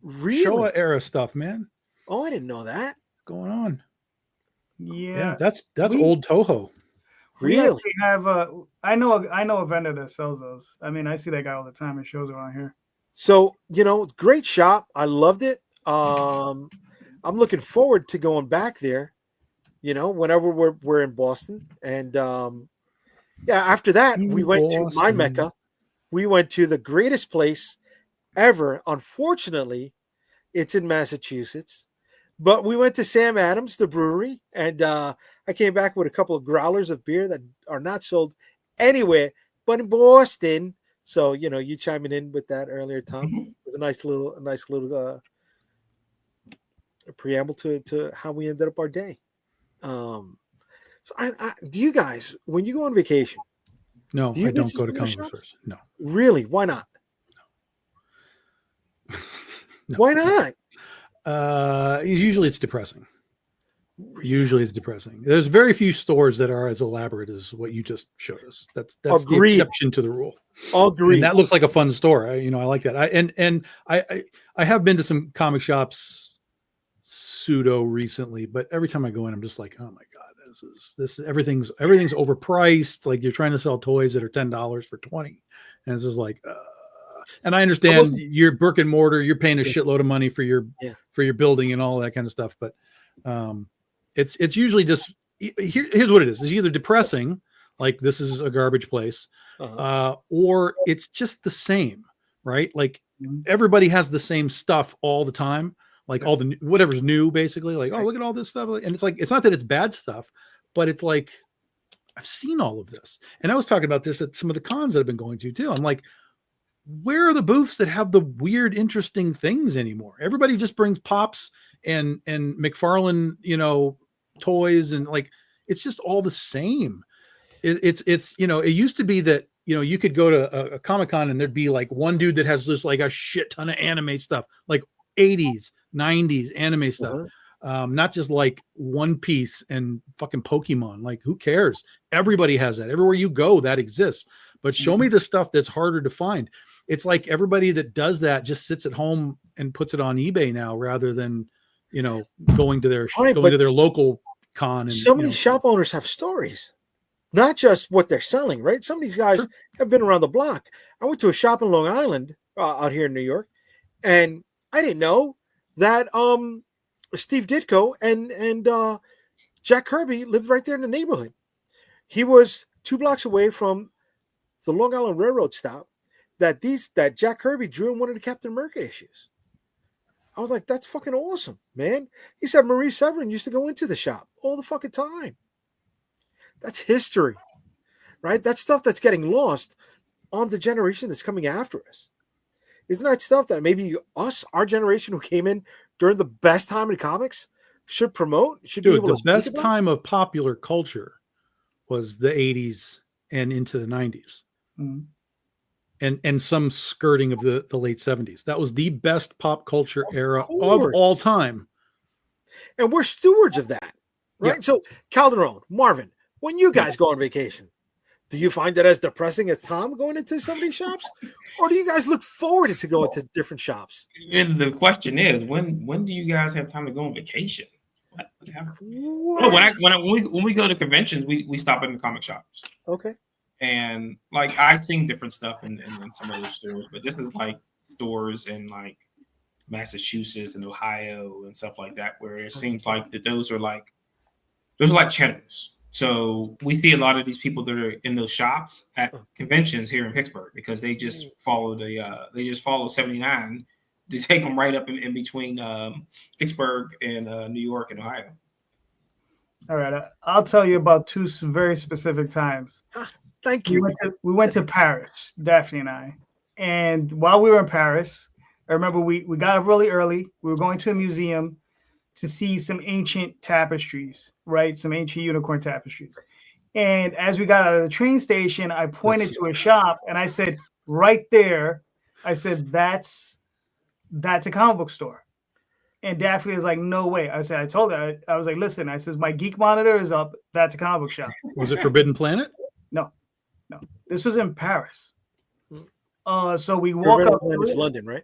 really? Showa era stuff, man. Oh, I didn't know that. What's going on? Yeah, that's old Toho. Really? We have I know a vendor that sells those. I see that guy all the time in shows around here. So, great shop. I loved it. I'm looking forward to going back there, whenever we're in Boston. And after that, we went to my Mecca. We went to the greatest place ever. Unfortunately, it's in Massachusetts. But we went to Sam Adams, the brewery, and I came back with a couple of growlers of beer that are not sold anywhere but in Boston. So, you chiming in with that earlier, Tom. It was a nice little preamble to how we ended up our day. So So do you guys, when you go on vacation, No, do you I don't visit go to some of the comic book shops? stores. No. Really? Why not? No. Why not? Usually it's depressing. Usually it's depressing. There's very few stores that are as elaborate as what you just showed us. That's the Agreed. exception to the rule. Agreed. And that looks like a fun store. I like that. I have been to some comic shops pseudo recently, but every time I go in, I'm just like, oh my god, this everything's overpriced. Like you're trying to sell toys that are $10 for $20, and it's just like. And I understand you're brick and mortar. You're paying a shitload of money for your building and all that kind of stuff, but it's usually just here's what it is. It's either depressing, like this is a garbage place, or it's just the same, right? Like everybody has the same stuff all the time, like all the whatever's new, basically. Like, oh, look at all this stuff, and it's like it's not that it's bad stuff, but it's like I've seen all of this, and I was talking about this at some of the cons that I've been going to too. I'm like, where are the booths that have the weird, interesting things anymore? Everybody just brings Pops and McFarlane, toys, and like it's just all the same. It's it used to be that you could go to a Comic-Con and there'd be like one dude that has just like a shit ton of anime stuff, like 80s, 90s anime stuff. Not just like One Piece and fucking Pokemon. Like, who cares? Everybody has that. Everywhere you go, that exists. But show me the stuff that's harder to find. It's like everybody that does that just sits at home and puts it on eBay now, rather than going to their local con. And some of these shop owners have stories, not just what they're selling. Right? Some of these guys have been around the block. I went to a shop in Long Island out here in New York, and I didn't know that Steve Ditko and Jack Kirby lived right there in the neighborhood. He was 2 blocks away from the Long Island Railroad stop that Jack Kirby drew in one of the Captain America issues. I was like, that's fucking awesome, man. He said Marie Severin used to go into the shop all the fucking time. That's history, right? That's stuff that's getting lost on the generation that's coming after us. Isn't that stuff that maybe our generation who came in during the best time in comics should promote? Should be able to the best time of popular culture was the 80s and into the 90s. Mm-hmm. And some skirting of the late 70s. That was the best pop culture era of all time. And we're stewards of that, right? Yeah. So Calderon, Marvin, when you guys go on vacation, do you find it as depressing as Tom going into some of these shops? Or do you guys look forward to going to different shops? And the question is, when do you guys have time to go on vacation? When we go to conventions, we stop in the comic shops. Okay. And like I've seen different stuff in some of those stores, but this is like stores in like Massachusetts and Ohio and stuff like that, where it seems like that those are like channels. So we see a lot of these people that are in those shops at conventions here in Pittsburgh because they just follow 79 to take them right up in between Pittsburgh and New York and Ohio. All right, I'll tell you about 2 very specific times. Thank you. We went to Paris, Daphne and I. And while we were in Paris, I remember we got up really early. We were going to a museum to see some ancient tapestries, right? Some ancient unicorn tapestries. And as we got out of the train station, I pointed to a shop and I said, right there, I said, that's a comic book store. And Daphne is like, no way. I said, I told her, I was like, listen, I says, my geek monitor is up. That's a comic book shop. Was it Forbidden Planet? No. This was in Paris. So we walk up. It's London, right?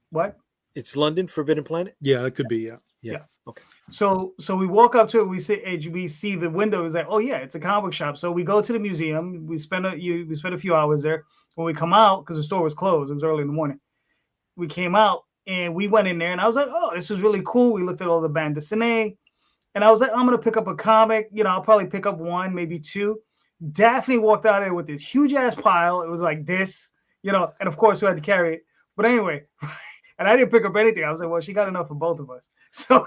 What? It's London, Forbidden Planet? Yeah, it could be, yeah. Okay. So we walk up to it, we see the window, is like, oh yeah, it's a comic book shop. So we go to the museum, we spend a few hours there. When we come out, because the store was closed, it was early in the morning. We came out and we went in there and I was like, oh, this is really cool. We looked at all the bande dessinée and I was like, I'm gonna pick up a comic, I'll probably pick up 1, maybe 2. Daphne walked out there with this huge ass pile. It was like this, and of course we had to carry it. But anyway, and I didn't pick up anything. I was like, well, she got enough for both of us. So,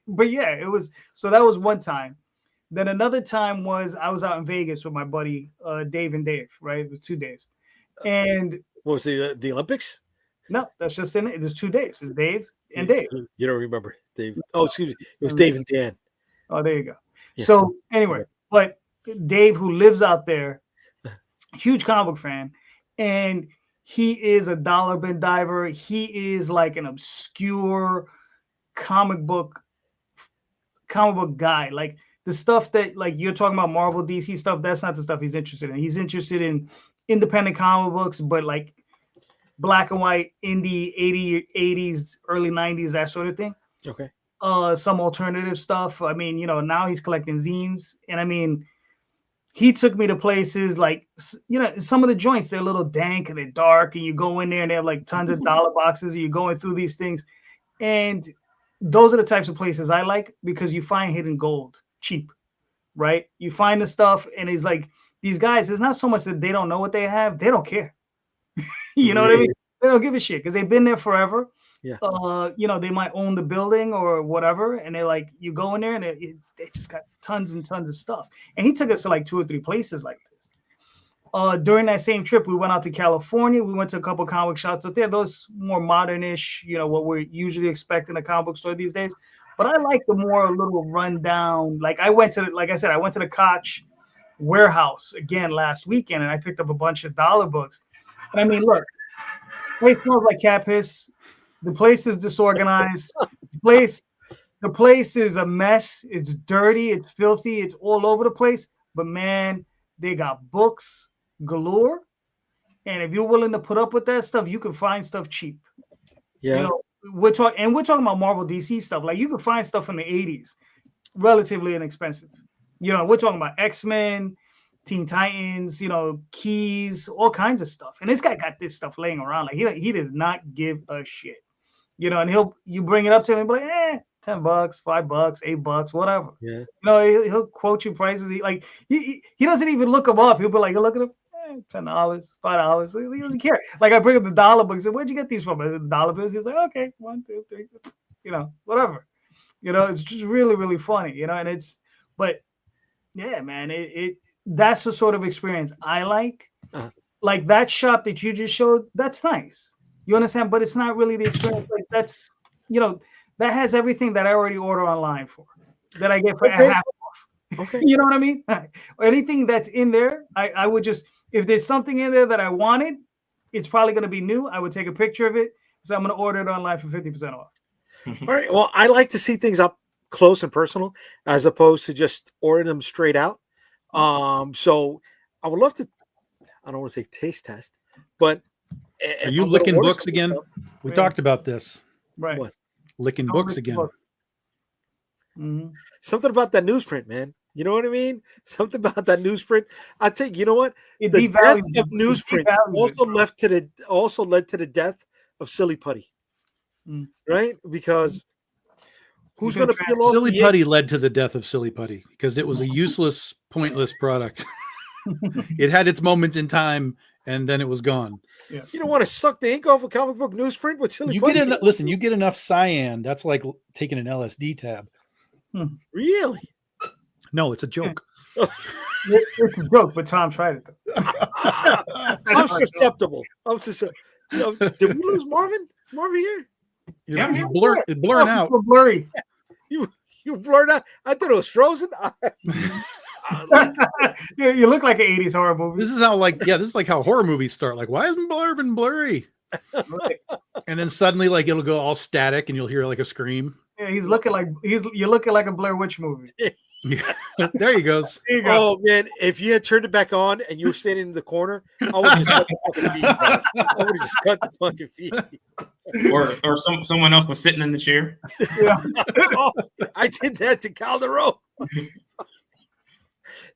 but yeah, that was one time. Then another time was I was out in Vegas with my buddy Dave and Dave, right? It was 2 days. And what was the Olympics? No, that's just in it. There's 2 Daves. It's Dave and Dave. You don't remember Dave? Oh, excuse me. It was Dave and Dan. Oh, there you go. Yeah. So anyway, but Dave, who lives out there, huge comic book fan, and he is a dollar bin diver. He is like an obscure comic book guy. Like the stuff that like you're talking about Marvel, DC stuff, that's not the stuff he's interested in. He's interested in independent comic books, but like black and white, indie, 80s, early 90s, that sort of thing. Okay. Some alternative stuff. I mean, now he's collecting zines, and I mean, he took me to places like, some of the joints, they're a little dank and they're dark, and you go in there and they have like tons of dollar boxes, and you're going through these things. And those are the types of places I like, because you find hidden gold cheap, right? You find the stuff, and it's like these guys, it's not so much that they don't know what they have, they don't care. You know what I mean? They don't give a shit because they've been there forever. Yeah. They might own the building or whatever, and they're like, you go in there and they just got tons and tons of stuff. And he took us to like 2 or 3 places like this. During that same trip, we went out to California. We went to a couple comic shops out there. Those more modernish, what we're usually expecting a comic book store these days. But I like the more little rundown. Like I went to the Koch warehouse again last weekend, and I picked up a bunch of dollar books. And I mean, look, the place smells like cat piss. The place is disorganized. The place is a mess. It's dirty. It's filthy. It's all over the place. But man, they got books galore. And if you're willing to put up with that stuff, you can find stuff cheap. Yeah. We're talking about Marvel DC stuff. Like you can find stuff from the 80s, relatively inexpensive. We're talking about X-Men, Teen Titans, Keys, all kinds of stuff. And this guy got this stuff laying around. Like he does not give a shit. And you bring it up to him and be like, $10, $5, $8, whatever. Yeah. He'll quote you prices. He doesn't even look them up. He'll be like, look at them, $10, $5. He doesn't care. Like I bring up the dollar books. Where'd you get these from? Is it the dollar bills? He's like, okay, 1, 2, 3, whatever. It's just really, really funny. But yeah, man, that's the sort of experience I like. Like that shop that you just showed, that's nice. You understand? But it's not really the experience. Like that's, that has everything that I already order online for, that I get for half off. Okay. You know what I mean? Anything that's in there, I would just, if there's something in there that I wanted, it's probably going to be new. I would take a picture of it. So I'm going to order it online for 50% off. All right. Well, I like to see things up close and personal as opposed to just ordering them straight out. So I would love to, I don't want to say taste test, but are you licking books again? We talked about this. Right. What? Licking books again. Mm-hmm. Something about that newsprint, man. You know what I mean? Something about that newsprint. I think you know what? The death of newsprint also led to the death of Silly Putty. Right? Because who's going to peel off Silly Putty led to the death of Silly Putty because it was a useless, pointless product. It had its moments in time and then it was gone. Yeah. You don't want to suck the ink off a comic book newsprint with Silly Putty. Listen, you get enough cyan. That's like taking an LSD tab. Really? No, it's a joke. It's a joke, but Tom tried it. I'm susceptible. Did we lose Marvin? Is Marvin here? It's blurring out. So blurry. You blurred out. I thought it was frozen. You look like an 80s horror movie. This is like how horror movies start. Like, why isn't Marvin blurry? And then suddenly, like, it'll go all static, and you'll hear like a scream. Yeah, you're looking like a Blair Witch movie. Yeah. There he goes. There you go. Oh man, if you had turned it back on and you were standing in the corner, I would have just cut the fucking feet. I would have just cut the fucking feet. Or someone else was sitting in the chair. Yeah. Oh, I did that to Calderon.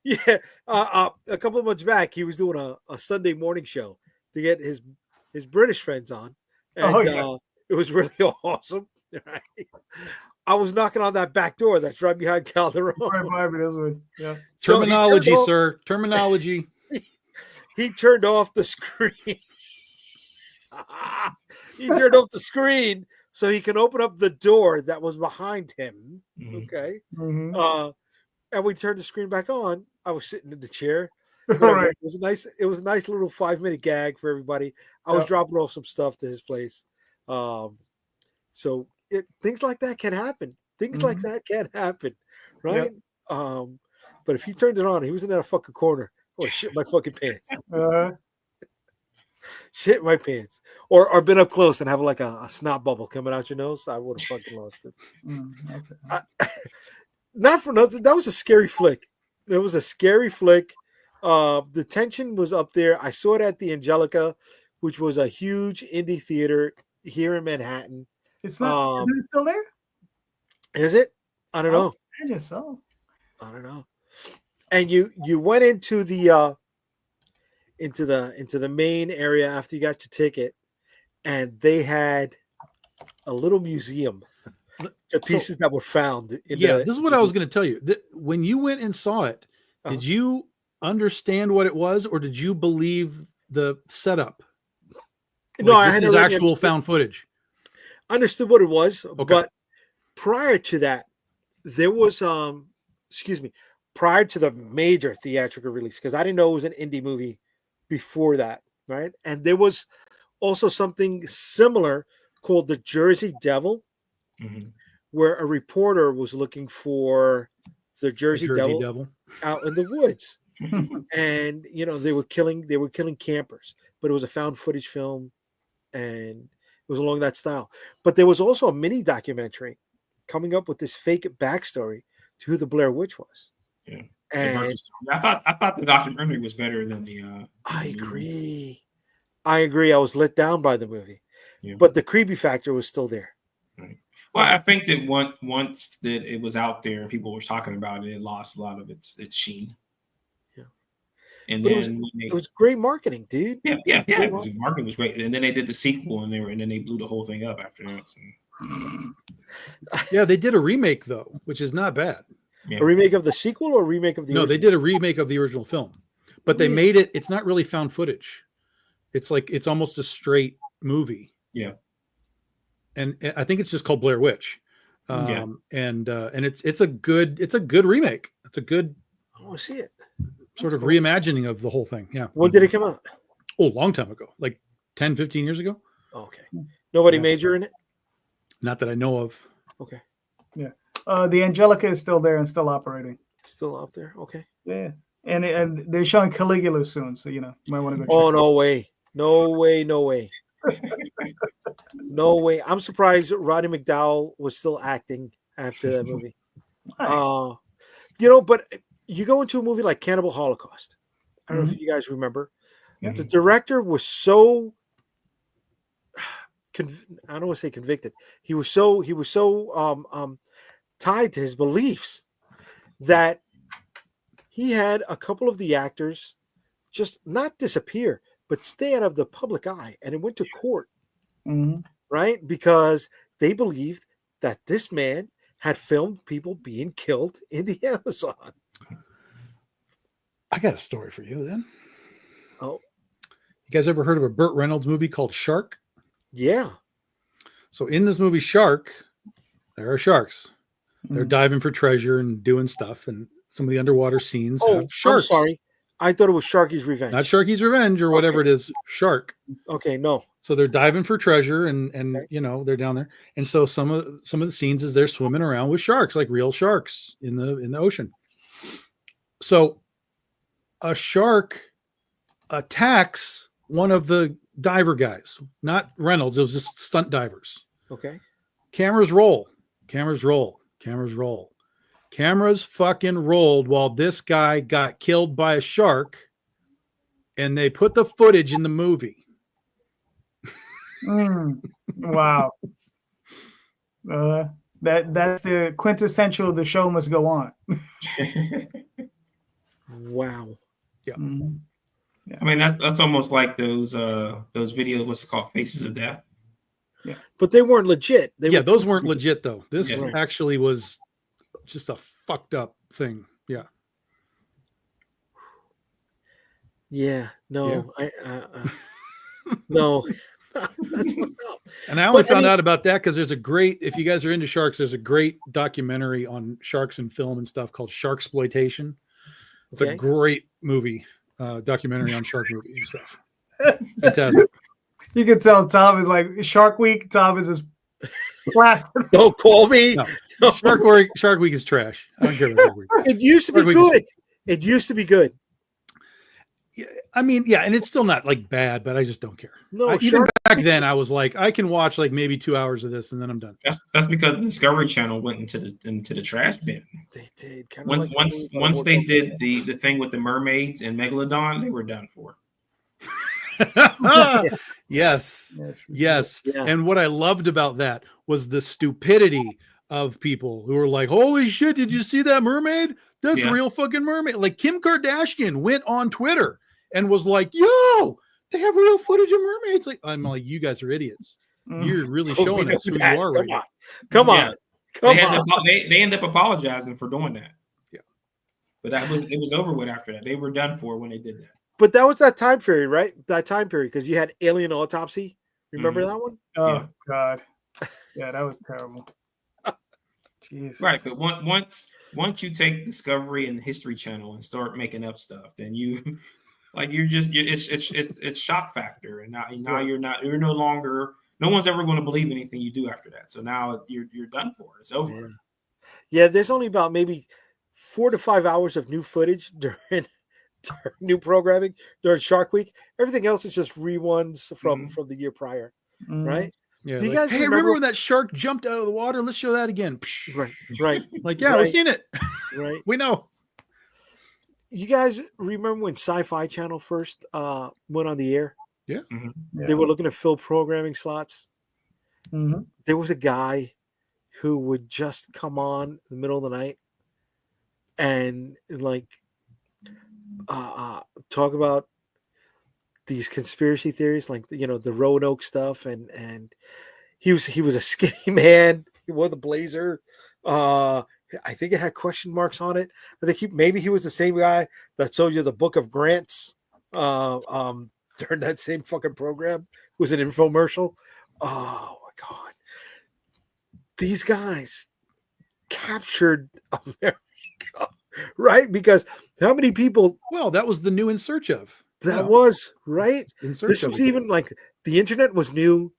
Yeah, a couple of months back, he was doing a Sunday morning show to get his British friends on, and it was really awesome. Right? I was knocking on that back door that's right behind Calderon. Yeah. Terminology, sir. Terminology. He turned off the screen. He turned off the screen so he can open up the door that was behind him. Okay. Mm-hmm. And we turned the screen back on. I was sitting in the chair. Right. It was a nice little 5-minute gag for everybody. I was dropping off some stuff to his place. So things like that can happen. Things like that can happen, right? But if he turned it on, he was in that fucking corner. I would have shit my fucking pants. Shit my pants. Or been up close and have like a snot bubble coming out your nose. I would have fucking lost it. Okay. Not for nothing. That was a scary flick. It was a scary flick. The tension was up there. I saw it at the Angelica, which was a huge indie theater here in Manhattan. It's not. Is it still there? Is it? I don't know. I just saw. I don't know. And you went into the main area after you got your ticket, and they had a little museum to pieces that were found. This is what I was going to tell you. When you went and saw it, did you understand what it was, or did you believe the setup? No, like, I had this is actual found footage. I understood what it was, Okay. but prior to that, there was prior to the major theatrical release, because I didn't know it was an indie movie before that, right? And there was also something similar called The Jersey Devil, where a reporter was looking for the Jersey Devil out in the woods. And they were killing campers, but it was a found footage film, and it was along that style. But there was also a mini documentary coming up with this fake backstory to who the Blair Witch was. Yeah. And I thought the documentary was better than the I agree. I was let down by the movie. Yeah. But the creepy factor was still there. Right. Well, I think that once that it was out there and people were talking about it, it lost a lot of its sheen. Yeah. And but then it was great marketing, dude. Yeah. Marketing was great. And then they did the sequel, and then they blew the whole thing up after that. So. Yeah, they did a remake though, which is not bad. Yeah. A remake of the sequel or a remake of the original? They did a remake of the original film, but they made it. It's not really found footage. It's almost a straight movie. Yeah. And I think it's just called Blair Witch. And it's a good remake. It's a good. I want to see it. Sort of reimagining of the whole thing. Yeah. When did it come out? Oh, long time ago, like 10, 15 years ago. Okay. Nobody major in it? Not that I know of. Okay. Yeah. The Angelica is still there and still operating. Still out there. Okay. Yeah. And they're showing Caligula soon, so you might want to go check. Oh, no way. No way. No way. I'm surprised Roddy McDowall was still acting after that movie. But you go into a movie like Cannibal Holocaust. I don't know if you guys remember. Yeah. The director was so I don't want to say convicted. He was so tied to his beliefs that he had a couple of the actors just not disappear, but stay out of the public eye, and it went to court, right? Because they believed that this man had filmed people being killed in the Amazon. I got a story for you then. Oh. You guys ever heard of a Burt Reynolds movie called Shark? Yeah. So in this movie Shark, there are sharks. They're diving for treasure and doing stuff, and some of the underwater scenes have sharks. I'm sorry. I thought it was Sharky's Revenge. Not Sharky's Revenge or whatever it is. Shark. Okay, no. So they're diving for treasure, and they're down there, and so some of the scenes is they're swimming around with sharks, like real sharks in the ocean. So a shark attacks one of the diver guys, not Reynolds. It was just stunt divers. Okay. Cameras roll. Cameras fucking rolled while this guy got killed by a shark, and they put the footage in the movie. Wow. That's the quintessential the show must go on. Wow. Yeah. Mm-hmm. Yeah. I mean, that's almost like those videos, what's it called, Faces of Death. Yeah. But they weren't legit. Those weren't legit though. This actually was just a fucked up thing. Yeah. Yeah. No. Yeah. No. That's fucked up. And I only found out about that because there's a great, if you guys are into sharks, there's a great documentary on sharks and film and stuff called Sharksploitation. It's a great movie, documentary on shark movies and stuff. Fantastic. You can tell Tom is like Shark Week. Tom is just Classic. Don't call me. No. Shark Week is trash. I don't care about Shark Week. It used to be Shark Week is- good. It used to be good. Yeah, I mean, yeah, and it's still not like bad, but I just don't care. No, Even Shark back then, I was like, I can watch like maybe 2 hours of this, and then I'm done. That's because the Discovery Channel went into the trash bin. they did. Kind of Once they did the thing with the mermaids and Megalodon, they were done for. Yes. Yes. Yeah. And what I loved about that was the stupidity of people who were like, holy shit, did you see that mermaid? That's Yeah. a real fucking mermaid. Like Kim Kardashian went on Twitter and was like, yo, they have real footage of mermaids. Like, I'm like, you guys are idiots. You're really Oh, we showing know us who that. you are right Come now. on. Come Yeah. on. Come They had on. they end up apologizing for doing that. Yeah. But it was over with after that. They were done for when they did that. But that was that time period, right? That time period because you had Alien Autopsy. Remember Mhm. that one? Oh Yeah. God. Yeah, that was terrible. Jesus. Right, but once you take Discovery and History Channel and start making up stuff, then you like it's shock factor, and now Right. you're no longer, no one's ever going to believe anything you do after that. So now you're done for. It's over. Yeah, there's only about maybe 4 to 5 hours of new footage during new programming during Shark Week. Everything else is just reruns from the year prior, Mhm. right? Yeah, Do you like, guys hey, remember- remember when that shark jumped out of the water? Let's show that again. Psh. Right, right, Like, yeah, Right. we've seen it. right. We know. You guys remember when Sci-Fi Channel first went on the air? Mhm. Yeah. They were looking to fill programming slots. Mhm. There was a guy who would just come on in the middle of the night and like talk about these conspiracy theories, like the Roanoke stuff, and he was a skinny man. He wore the blazer. I think it had question marks on it. I think maybe he was the same guy that told you the Book of Grants during that same fucking program. It was an infomercial. Oh my god. These guys captured America, right? Because how many people Well, that was the new In Search Of. that Yeah. was, right? In Search This Of. was even like the internet was new.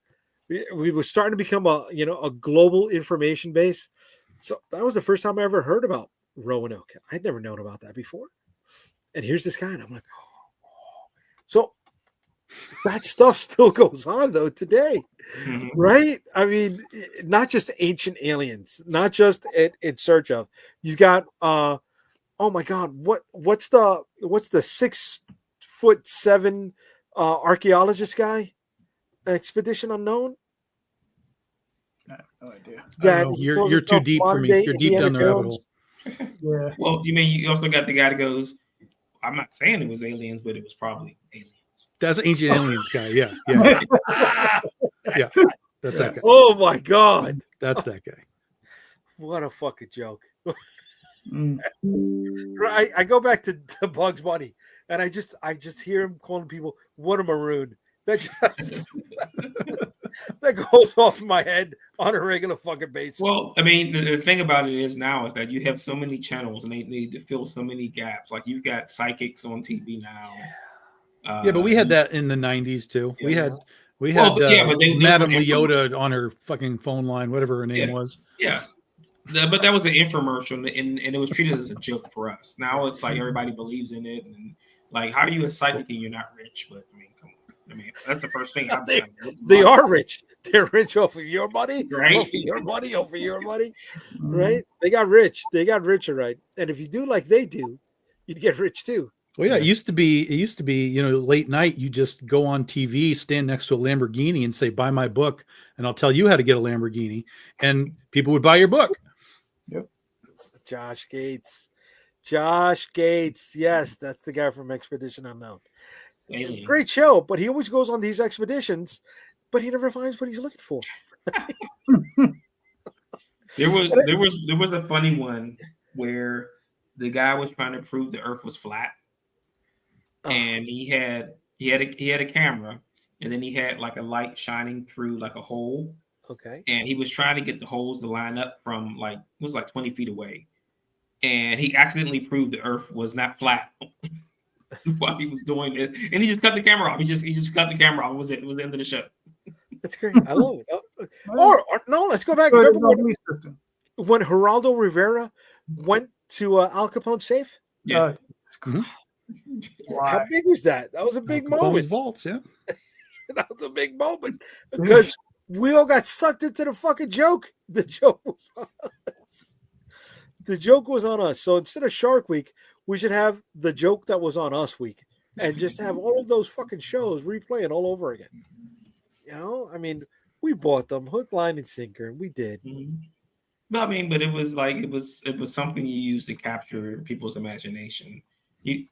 We were starting to become a global information base. So that was the first time I ever heard about Roanoke. I'd never known about that before. And here's this guy, and I'm like, oh. So that stuff still goes on though today. Mhm. Right? I mean, not just ancient aliens, not just in search of. You've got oh my god, what's the 6'7" archaeologist guy? Expedition Unknown? I have no idea. That know. he You're calls too himself deep for me. modern-day You're deep Indiana down the rabbit Jones. hole. Yeah. Well, you also got the guy that goes, I'm not saying it was aliens, but it was probably aliens. That's Ancient Aliens guy. Yeah, yeah, yeah. That's that guy. Oh my god. That's that guy. What a fucking joke. Mm. I go back to Bugs Bunny and I just hear him calling people what a maroon. That just that goes off my head on a regular fucking basis. Well, I mean, the thing about it is now is that you have so many channels and they need to fill so many gaps. Like you've got psychics on TV now. Yeah, but we had that in the 90s too. We yeah. had Well, but yeah, but they Madame were Leota on her fucking phone line, whatever her name Yeah. was. Yeah. But that was an infomercial and it was treated as a joke for us. Now it's like everybody believes in it. And like, how are you a psychic and you're not rich? But I mean, come on. I mean, that's the first thing I'm saying. They are rich. They're rich off of your money, Right. Off of your money, over your money, Mm. right? They got rich. They got richer, right? And if you do like they do, you'd get rich too. Well, yeah, it used to be, late night, you just go on TV, stand next to a Lamborghini and say, buy my book, and I'll tell you how to get a Lamborghini. And people would buy your book. Josh Gates. Yes, that's the guy from Expedition Unknown. Aliens. Great show, but he always goes on these expeditions, but he never finds what he's looking for. There was a funny one where the guy was trying to prove the Earth was flat, Oh, and he had a camera, and then he had like a light shining through like a hole, okay. and he was trying to get the holes to line up from like it was like 20 feet away, and he accidentally proved the Earth was not flat while he was doing this, and he just cut the camera off. He just cut the camera off. It was the end of the show. That's great. I love it. Or no, let's go back. So there's Remember no when, belief system. when Geraldo Rivera went to Al Capone's safe? Yeah. Mhm. How big was that? That was a big Capone's moment. vaults, yeah. That was a big moment because we all got sucked into the fucking joke. The joke was on us. The joke was on us. So instead of Shark Week, we should have the joke that was on us week and just have all of those fucking shows replaying all over again. You know, I mean, we bought them hook, line, and sinker, and we did. Mhm. No, I mean, but it was like it was something you used to capture people's imagination.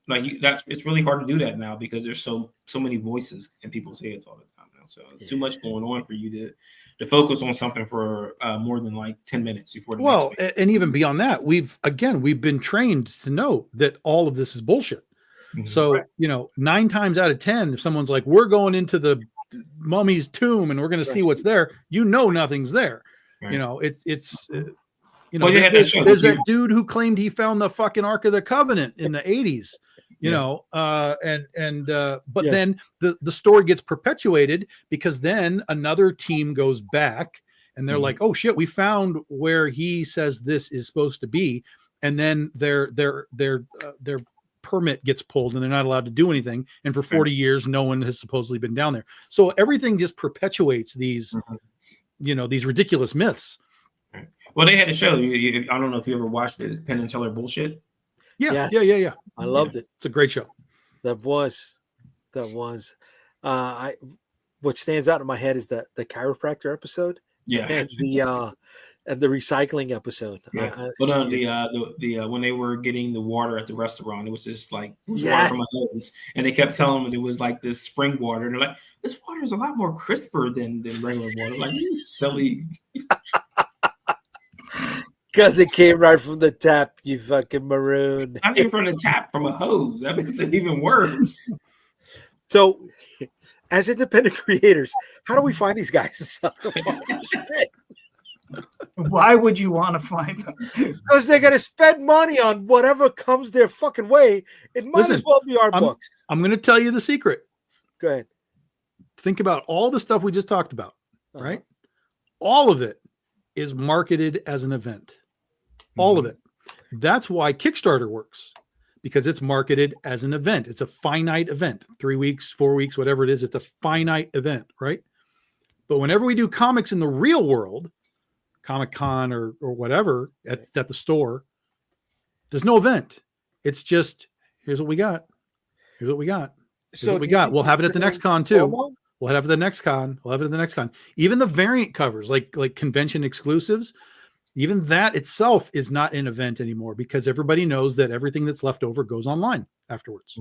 That's it's really hard to do that now because there's so many voices in people's heads all the time now. So it's too much going on for you to focus on something for more than like 10 minutes before the Well, next thing. and even beyond that, we've been trained to know that all of this is bullshit. Mhm. So, 9 times out of 10, if someone's like, we're going into the mummy's tomb and we're going to see what's there, nothing's there. Right. Well, they had that show. there's that dude who claimed he found the fucking Ark of the Covenant in the 80s, but Yes. then the story gets perpetuated because then another team goes back and they're like, oh shit, we found where he says this is supposed to be. And then their permit gets pulled and they're not allowed to do anything. And for 40 years, no one has supposedly been down there. So everything just perpetuates these, these ridiculous myths. Well, they had a show. I don't know if you ever watched it, Penn and Teller Bullshit. Yeah. Yes. Yeah. I loved it. It's a great show. That was. What stands out in my head is the chiropractor episode. Yeah. And the recycling episode. Yeah. But the when they were getting the water at the restaurant, it was just like water from a hose, and they kept telling them it was like this spring water. And they're like, this water is a lot more crisper than regular water. Like, you silly. Because it came right from the tap, you fucking maroon. Not even from the tap, from a hose. That makes it even worse. So, as independent creators, how do we find these guys? Why would you want to find them? Because they're going to spend money on whatever comes their fucking way. It might as well be our books. I'm going to tell you the secret. Go ahead. Think about all the stuff we just talked about, right? All of it is marketed as an event. All of it. That's why Kickstarter works, because it's marketed as an event. It's a finite event, 3 weeks, 4 weeks, whatever it is. It's a finite event, right? But whenever we do comics in the real world, Comic-Con or whatever at the store, there's no event. It's just, here's what we got. Here's what we got. Here's what we got. We'll have it at the next con too. We'll have it at the next con. We'll have it at the next con. Even the variant covers, like convention exclusives, even that itself is not an event anymore because everybody knows that everything that's left over goes online afterwards.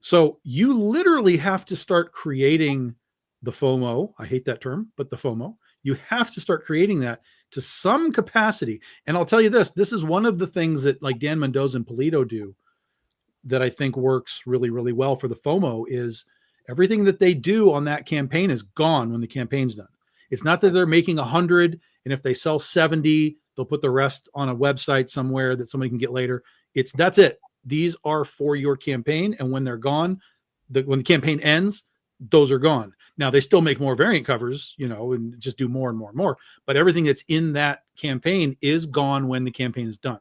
So you literally have to start creating the FOMO. I hate that term, but the FOMO. You have to start creating that to some capacity. And I'll tell you this is one of the things that like Dan Mendoza and Polito do that I think works really, really well for the FOMO is everything that they do on that campaign is gone when the campaign's done. It's not that they're making 100, and if they sell 70, they'll put the rest on a website somewhere that somebody can get later. That's it. These are for your campaign, and when they're gone, when the campaign ends, those are gone. Now they still make more variant covers, and just do more and more and more. But everything that's in that campaign is gone when the campaign is done.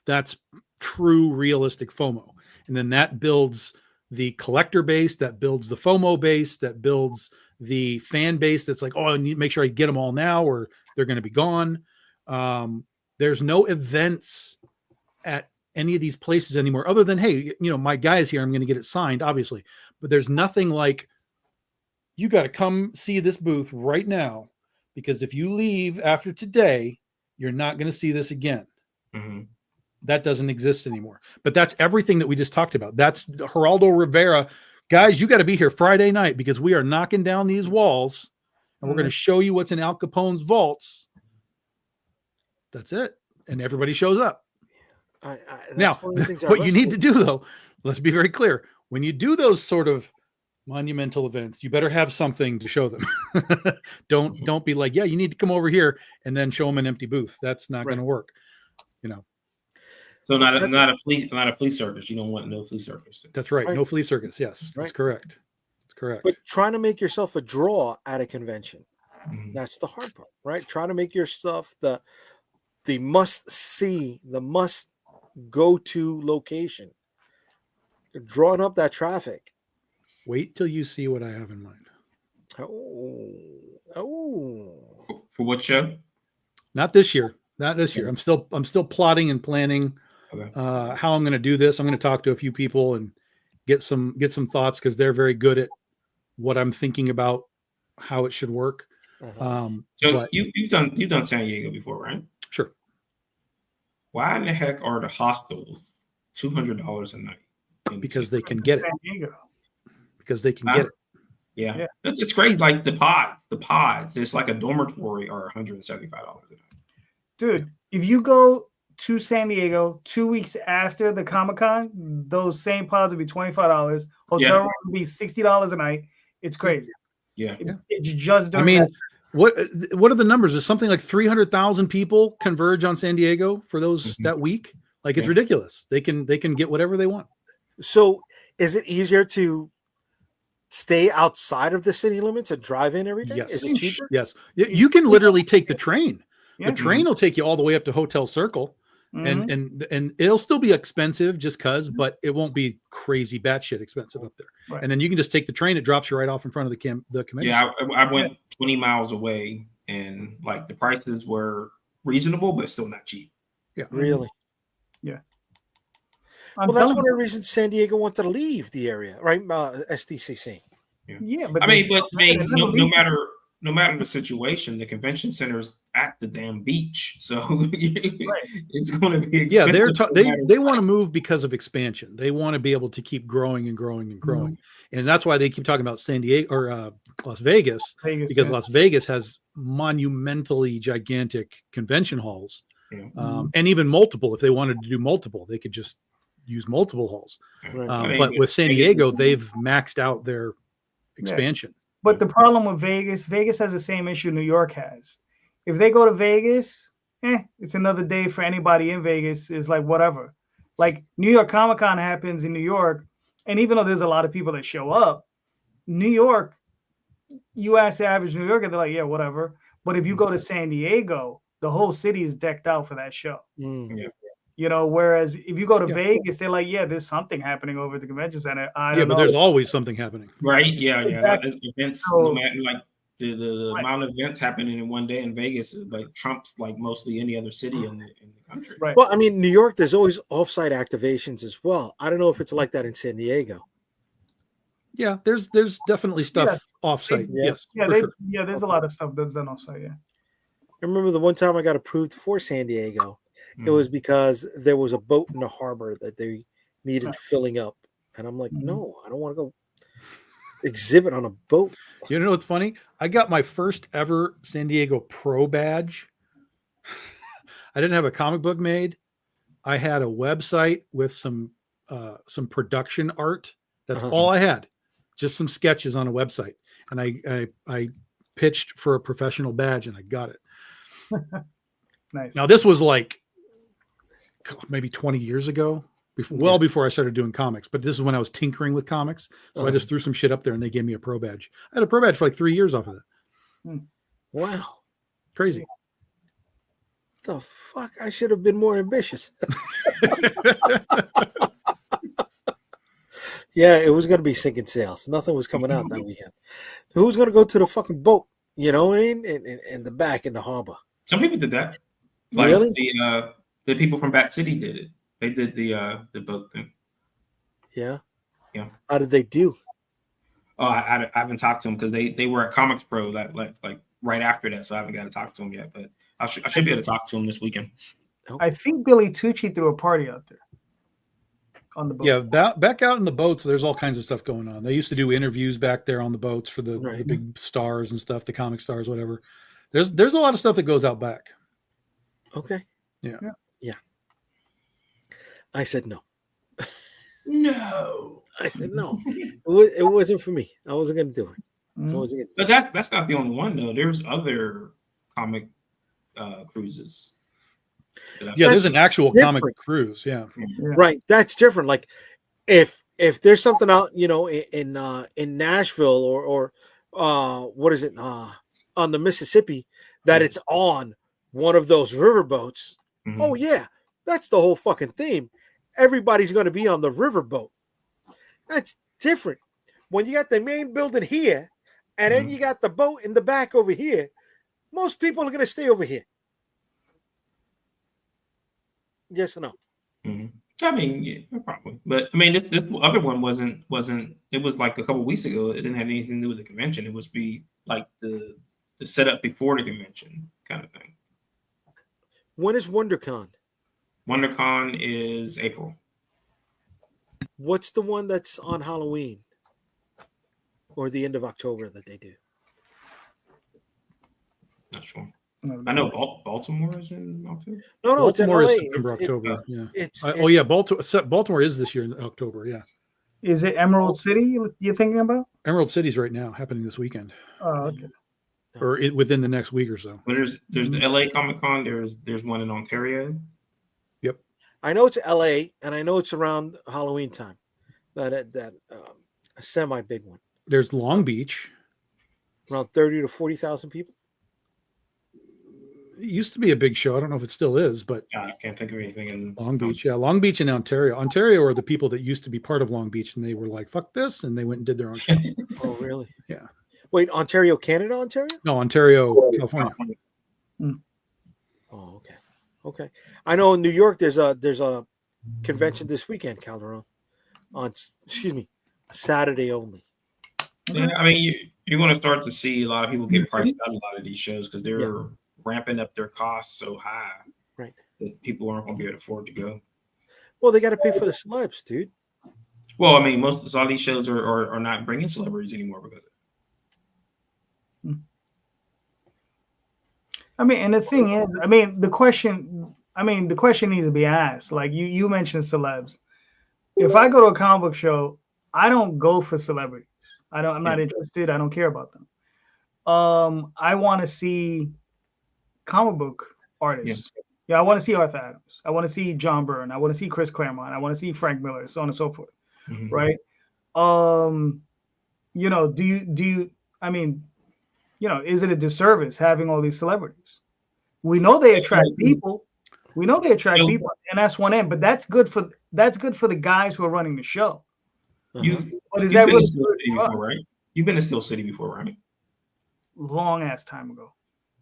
That's true, realistic FOMO, and then that builds the collector base, that builds the FOMO base, that builds the fan base that's like, oh, I need to make sure I get them all now or they're going to be gone. There's no events at any of these places anymore other than, hey, my guy is here, I'm going to get it signed, obviously. But there's nothing like, you got to come see this booth right now, because if you leave after today, you're not going to see this again. That doesn't exist anymore. But that's everything that we just talked about. That's Geraldo Rivera. Guys, you got to be here Friday night because we are knocking down these walls and we're going to show you what's in Al Capone's vaults. That's it. And everybody shows up. Now, what you need to do, though, let's be very clear. When you do those sort of monumental events, you better have something to show them. Don't be like, yeah, you need to come over here and then show them an empty booth. That's not going to work. So not a flea circus. You don't want no flea circus. That's right. No flea circus. Yes, that's correct. Correct. But trying to make yourself a draw at a convention, Mhm. that's the hard part, right? Trying to make your stuff the must see, the must go to location. Drawing up that traffic. Wait till you see what I have in mind. Oh. For what show? Not this year. Not this year. I'm still plotting and planning Okay. how I'm going to do this. I'm going to talk to a few people and get some thoughts because they're very good at what I'm thinking about how it should work. Uh-huh. So but you've done San Diego before, right? sure. Why in the heck are the hostels $200 a night? Because they can get it. San Diego. Because they can get it. Yeah. Yeah. It's crazy. Like the pods, it's like a dormitory are $175 a night. Dude, if you go to San Diego 2 weeks after the Comic-Con, those same pods would be $25. Hotel room would be $60 a night. It's crazy. Yeah. It's just I mean, what are the numbers? Is something like 300,000 people converge on San Diego for those that week? Like it's ridiculous. They can get whatever they want. So is it easier to stay outside of the city limits and drive in every day? Yes. Is it cheaper? Yes. You can literally take the train. Yeah. The train will take you all the way up to Hotel Circle. Mhm. And it'll still be expensive just because, but it won't be crazy batshit expensive up there. Right. And then you can just take the train. It drops you right off in front of the convention. Yeah, I went 20 miles away, and like the prices were reasonable, but still not cheap. Yeah. Really? I'm Well, that's telling one you. of the reasons San Diego wanted to leave the area, right? SDCC. Yeah, but I mean, they no never matter the situation, the convention center's at the damn beach, so it's going to be expensive. Yeah, no matter they what. want to move because of expansion. They want to be able to keep growing and growing and growing, and that's why they keep talking about San Diego or Las Vegas, Vegas, because yeah. Las Vegas has monumentally gigantic convention halls, Yeah. and even multiple. If they wanted to do multiple, they could just use multiple halls. Right. But with San Diego, they've maxed out their expansion. But the problem with Vegas has the same issue New York has. If they go to Vegas, it's another day for anybody in Vegas. It's like whatever. Like New York Comic-Con happens in New York, and even though there's a lot of people that show up, New York, you ask the average New Yorker, they're like, yeah, whatever. But if you go to San Diego, the whole city is decked out for that show. Mm. Yeah. You know, whereas if you go to Vegas, they're like, yeah, there's something happening over at the convention center. I don't But know. there's always something happening. Right? Yeah. Exactly. Events, So- no matter, like the Right. amount of events happening in one day in Vegas, like trumps like mostly any other city in the country. Right. Well, I mean, New York, there's always offsite activations as well. I don't know if it's like that in San Diego. Yeah, there's definitely stuff offsite. Yeah. Yes, Yeah, for sure. there's a lot of stuff that's done offsite. Yeah. I remember the one time I got approved for San Diego. It Mhm. was because there was a boat in the harbor that they needed Right. filling up. And I'm like, Mhm. no, I don't want to go exhibit on a boat. You know what's funny? I got my first ever San Diego Pro badge. I didn't have a comic book made. I had a website with some production art. That's Uh-huh. all I had. Just some sketches on a website. And I pitched for a professional badge and I got it. Nice. Now this was like maybe 20 years ago, well before I started doing comics, but this is when I was tinkering with comics. So I just threw some shit up there and they gave me a pro badge. I had a pro badge for like 3 years off of it. Wow. Crazy. The fuck? I should have been more ambitious. Yeah, it was going to be sinking sails. Nothing was coming out that weekend. Who was going to go to the fucking boat? You know what I mean? In the back in the harbor. Some people did that. Like Really? the people from Bat City did it. They did the boat thing. Yeah. Yeah. How did they do? Oh, I haven't talked to them because they were at Comics Pro that like right after that, so I haven't got to talk to them yet. But I should be able to talk to them this weekend. I think Billy Tucci threw a party out there on the boat. Yeah, back out in the boats, there's all kinds of stuff going on. They used to do interviews back there on the boats for the Right. big stars and stuff, the comic stars, whatever. There's a lot of stuff that goes out back. Okay. Yeah. I said no. No, I said no. It wasn't for me. I wasn't going to do it. I Mhm. wasn't gonna but that's not the only one though. There's other comic cruises. Yeah, there's That's an actual comic different. cruise. Yeah. Right. That's different. Like if if there's something out, in Nashville or what is it on the Mississippi that it's on one of those riverboats. Mhm. Oh yeah, that's the whole fucking theme. Everybody's going to be on the riverboat. That's different. When you got the main building here, and then you got the boat in the back over here, most people are going to stay over here. Yes or no? Mhm. I mean, yeah, probably. But I mean, this other one wasn't. It was like a couple weeks ago. It didn't have anything to do with the convention. It was be like the setup before the convention kind of thing. When is WonderCon? WonderCon is April. What's the one that's on Halloween or the end of October that they do? Not sure. I know Baltimore is in October. No, Baltimore it's is in LA. September, October. Baltimore is this year in October. Yeah. Is it Emerald City you're thinking about? Emerald City's right now, happening this weekend, Oh, okay. or within the next week or so. But there's the LA Comic Con. There's one in Ontario. Yep. I know it's LA, and I know it's around Halloween time. That a semi big one. There's Long Beach. Around 30 to 40,000 people. It used to be a big show. I don't know if it still is, but I can't think of anything in Long Beach. Yeah, Long Beach and Ontario. Ontario are the people that used to be part of Long Beach, and they were like, "Fuck this," and they went and did their own show. Oh, really? Yeah. Wait, Ontario, Canada, Ontario? No, Ontario, California. Oh, okay. Okay. I know in New York there's a convention this weekend, Calderon. Saturday only. Yeah, I mean, you're going to start to see a lot of people get priced out of a lot of these shows because they're ramping up their costs so high, right? That people aren't going to be able to afford to go. Well, they got to pay for the celebs, dude. Well, I mean, a lot of these shows are not bringing celebrities anymore because of it. I mean, and the thing is, the question needs to be asked. Like you mentioned celebs. If I go to a comic book show, I don't go for celebrities. I'm not interested. I don't care about them. I want to see comic book artists. Yeah, I want to see Arthur Adams. I want to see John Byrne. I want to see Chris Claremont. I want to see Frank Miller, so on and so forth. Mm-hmm. Right? Is it a disservice having all these celebrities? We know they attract people. And that's one end. But that's good for the guys who are running the show. You've been to Steel City before, right? You've been to Steel City before, right? Long ass time ago.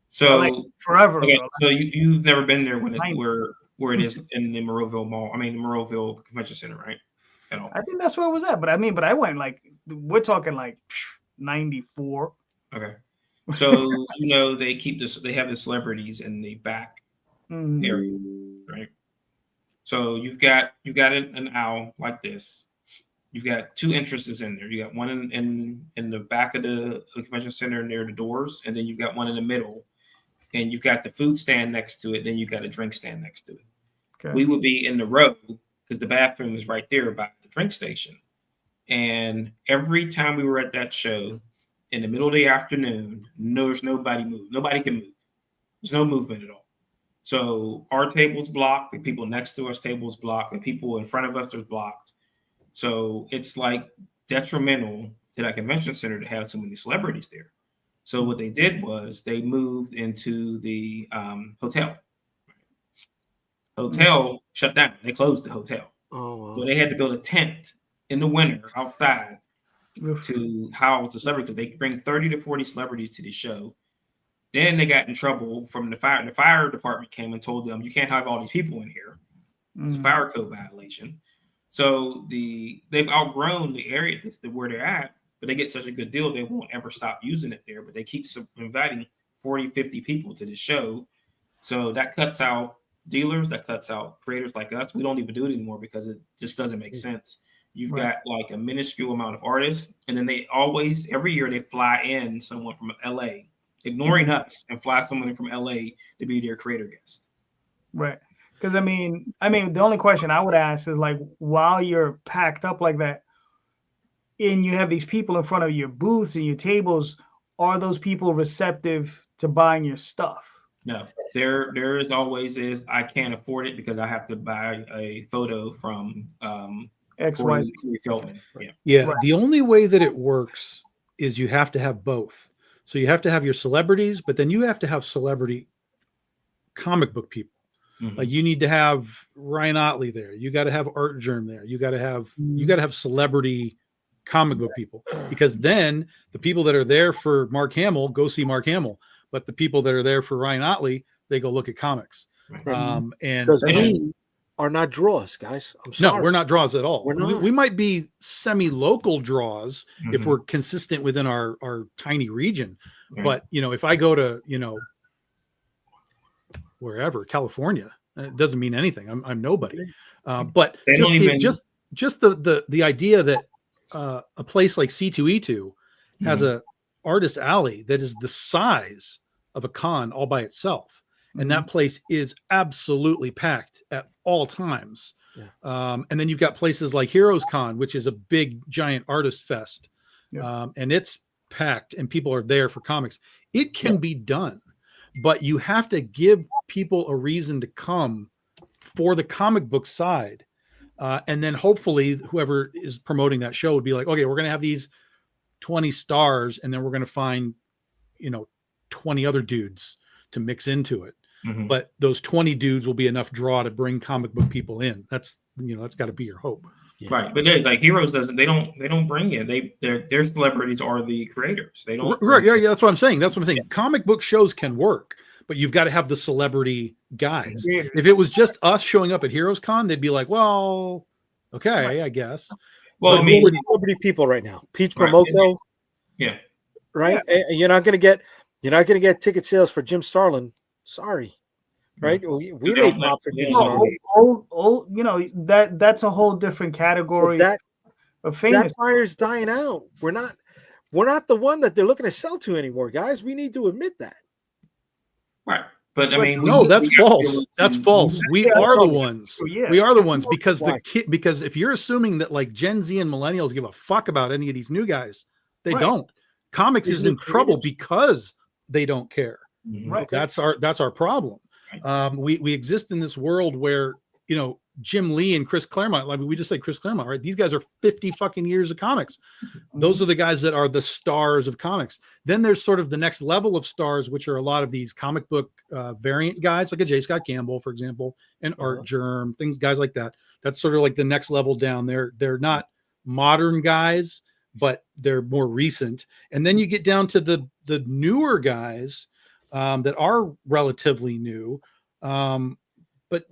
So forever okay, ago. So you've never been there where it is in the Monroeville Mall. I mean, the Monroeville Convention Center, right? At all. I think that's where it was at. But I went we're talking 94. Okay. So they have the celebrities in the back area, right? So you've got an owl like this. You've got two entrances in there. You got one in the back of the convention center near the doors, and then you've got one in the middle, and you've got the food stand next to it. Then you've got a drink stand next to it. Okay. We would be in the row because the bathroom is right there by the drink station. And every time we were at that show, in the middle of the afternoon, there's nobody moved. Nobody can move. There's no movement at all. So our table's blocked. The people next to us table's blocked. The people in front of us are blocked. So it's like detrimental to that convention center to have so many celebrities there. So what they did was they moved into the hotel. Hotel shut down. They closed the hotel. Oh, wow. So they had to build a tent in the winter outside to house the celebrities. They bring 30 to 40 celebrities to the show. Then they got in trouble from the fire. The fire department came and told them, you can't have all these people in here. It's a fire code violation. So they've outgrown the area where they're at, but they get such a good deal, they won't ever stop using it there. But they keep inviting 40, 50 people to the show. So that cuts out dealers, that cuts out creators like us. We don't even do it anymore because it just doesn't make sense. You've got like a minuscule amount of artists, and then they always, every year, they fly in someone from LA, ignoring us, and fly someone in from LA to be their creator guest. Right. Because I mean, the only question I would ask is like, while you're packed up like that, and you have these people in front of your booths and your tables, are those people receptive to buying your stuff? No, there is always I can't afford it because I have to buy a photo from XYZ. Corey Feldman. Yeah. Yeah, Right. the only way that it works is you have to have both. So you have to have your celebrities, but then you have to have celebrity comic book people. Mhm. Like you need to have Ryan Otley there. You got to have Art Germ there. You got to have celebrity comic book people, because then the people that are there for Mark Hamill go see Mark Hamill, but the people that are there for Ryan Otley, they go look at comics. Right. And Because They don't- we are not draws, guys. I'm sorry. no, we're not draws at all. We're not. We might be semi-local draws if Mhm. we're consistent within our tiny region. Right. But if I go to wherever, California, it doesn't mean anything. I'm nobody. But They just don't even- just the idea that a place like C2E2 has Mm-hmm. a artist alley that is the size of a con all by itself, and that place is absolutely packed at all times. Yeah. And then you've got places like Heroes Con, which is a big giant artist fest, and it's packed and people are there for comics. It can be done, but you have to give people a reason to come for the comic book side. And then hopefully whoever is promoting that show would be like, okay, we're going to have these 20 stars, and then we're going to find, 20 other dudes to mix into it. Mhm. But those 20 dudes will be enough draw to bring comic book people in. That's got to be your hope. Yeah. Right, but like Heroes doesn't. They don't bring in. Their celebrities are the creators. They don't. Right. Yeah. That's what I'm saying. Comic book shows can work, but you've got to have the celebrity guys. Yeah. If it was just us showing up at Heroes Con, they'd be like, well, okay, I guess. Well, But I mean, We're celebrity people right now. Peach Right. Momoko, yeah. right? And you're not gonna get ticket sales for Jim Starlin. Sorry, right? We They may don't pop for let- Jim yeah. Starlin. Old, that's a whole different category But of famous. that fire's dying out. We're not the one that they're looking to sell to anymore, guys. We need to admit that. Right, but I mean, No, we that's have to be false. able That's to- false. We Yeah, are the no, ones. yeah. We are the ones, because Why? because if you're assuming that like Gen Z and millennials give a fuck about any of these new guys, they Right. don't. Comics These is new in trouble creators. because they don't care. Mhm. Right. That's our problem. We exist in this world where Jim Lee and Chris Claremont, like we just say Chris Claremont, right? These guys are 50 fucking years of comics. Those are the guys that are the stars of comics. Then there's sort of the next level of stars, which are a lot of these comic book variant guys, like a J. Scott Campbell, for example, and Art Germ, guys like that. That's sort of like the next level down. They're not modern guys, but they're more recent. And then you get down to the newer guys that are relatively new. But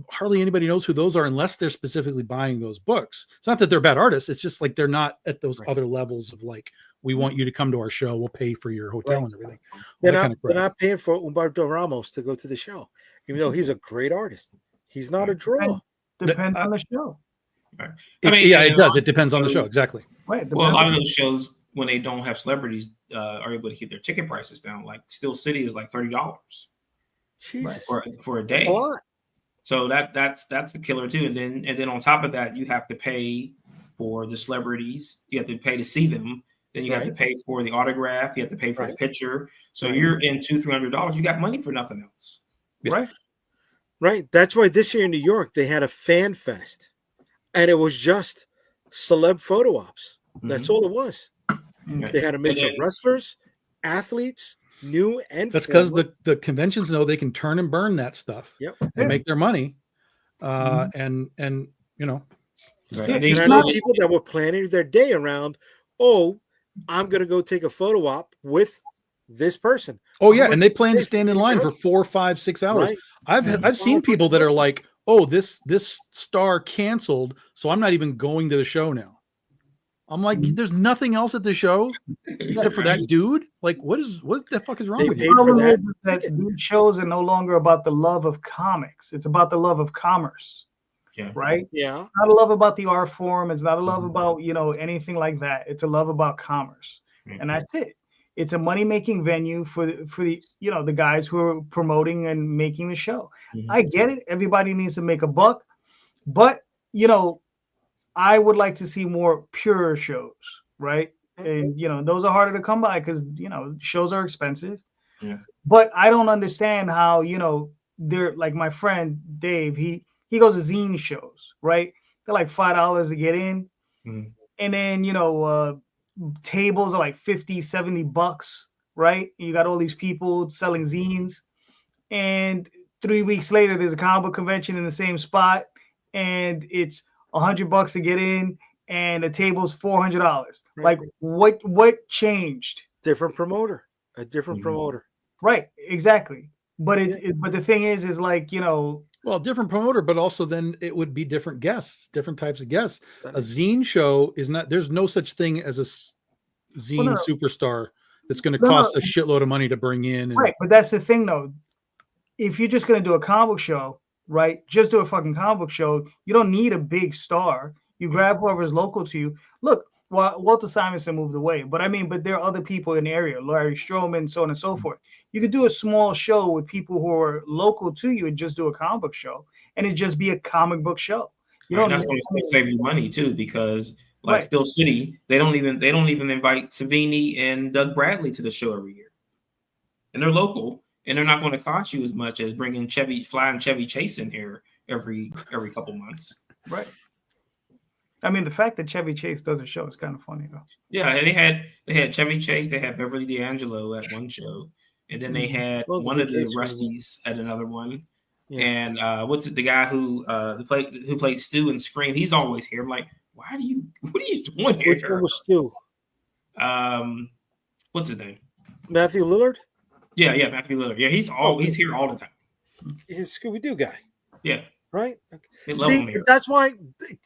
hardly anybody knows who those are unless they're specifically buying those books. It's not that they're bad artists. It's just like they're not at those other levels of like, we want you to come to our show. We'll pay for your hotel and everything. They're That not, kind of crap. they're not paying for Humberto Ramos to go to the show, even though he's a great artist. He's not a draw. Depends on the show. I It- mean, yeah, and it does. It depends on the show. Exactly. Right. Well, a depends lot on- of those shows, when they don't have celebrities, are able to keep their ticket prices down. Like Steel City is like $30 Jesus, for a that's day. a lot. So that's a killer too. And then on top of that, you have to pay for the celebrities. You have to pay to see them. Then you have to Right. pay for the autograph. You have to pay for the Right. picture. So Right. you're in $200-$300. You got money for nothing else. Right. Right. That's why this year in New York they had a fan fest, and it was just celeb photo ops. That's all it was. Mhm. They had a mix And of then- wrestlers, athletes, new and That's because former. the conventions know they can turn and burn that stuff Yep. and Yeah. make their money. And Right. Yeah, And then And I know people that were planning their day around, I'm going to go take a photo op with this person. oh yeah, I'm and they plan to gonna stand in line for 4, 5, 6 hours. Right? I've seen people that are like, oh, this star canceled, so I'm not even going to the show now. I'm like, there's nothing else at the show except for that dude. Like, what the fuck is wrong They with paid you? for problem that is that ticket. these shows are no longer about the love of comics. It's about the love of commerce. Yeah. Right. Yeah. Not a love about the art form. It's not a love about anything like that. It's a love about commerce, and that's it. It's a money making venue for the the guys who are promoting and making the show. Mhm. I get it. Everybody needs to make a buck, but I would like to see more pure shows, right? And those are harder to come by because shows are expensive. Yeah. But I don't understand how they're like my friend Dave. He goes to zine shows, right? They're like $5 to get in. Mhm. And then, tables are like 50, $70, right? You got all these people selling zines. And 3 weeks later, there's a comic book convention in the same spot, and it's $100 to get in, and the table's $400. Right. Like, what changed? Different promoter, a different Mhm. promoter. Right, exactly. But but the thing is like, Well, different promoter, but also then it would be different guests, different types of guests. That A is- zine show is not. There's no such thing as a zine no. superstar that's going to No, no. cost a shitload of money to bring in. And, right. But that's the thing, though. If you're just gonna do a comic book show, right? Just do a fucking comic book show. You don't need a big star. You grab whoever's local to you. Look, Walter Simonson moved away, but there are other people in the area, Larry Stroman, so on and so forth. You could do a small show with people who are local to you and just do a comic book show, and it just be a comic book show. You Right, don't. that's going to save you money too, because like Right. Steel City, they don't even invite Savini and Doug Bradley to the show every year, and they're local, and they're not going to cost you as much as bringing flying Chevy Chase in here every couple months. Right. The fact that Chevy Chase does a show is kind of funny, though. Yeah, and they had Chevy Chase, they had Beverly D'Angelo at one show, and then they had Well, one of the Case was- Rusties at another one. Yeah. And what's it? The guy who played Stu in Scream. He's always here. I'm like, what are you doing here? Which one was Stu? What's his name? Matthew Lillard? Yeah, Matthew Lillard. Yeah, he's here all the time. He's a Scooby Doo guy, Yeah, right? they love him See, here. that's why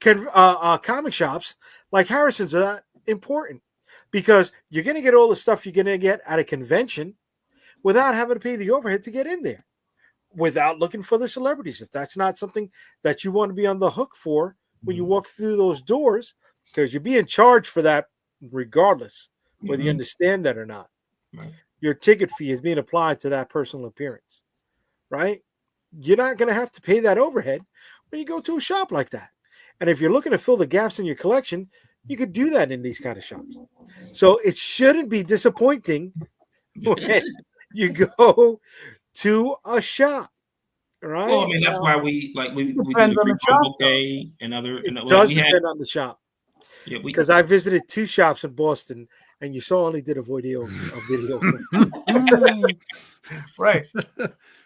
comic shops like Harrison's are that important, because you're going to get all the stuff you're going to get at a convention without having to pay the overhead to get in there, without looking for the celebrities. If that's not something that you want to be on the hook for when you walk through those doors, because you're being charged for that regardless, whether you Mhm. understand that or not. Right. Your ticket fee is being applied to that personal appearance, right? You're not going to have to pay that overhead when you go to a shop like that. And if you're looking to fill the gaps in your collection, you could do that in these kind of shops. So it shouldn't be disappointing when you go to a shop, right? Well, I mean, that's why we do Depends the on free the shop, book day and other. It And, does we had, depend on the shop, yeah, we, because I visited 2 shops in Boston, and you saw only did a video. Right.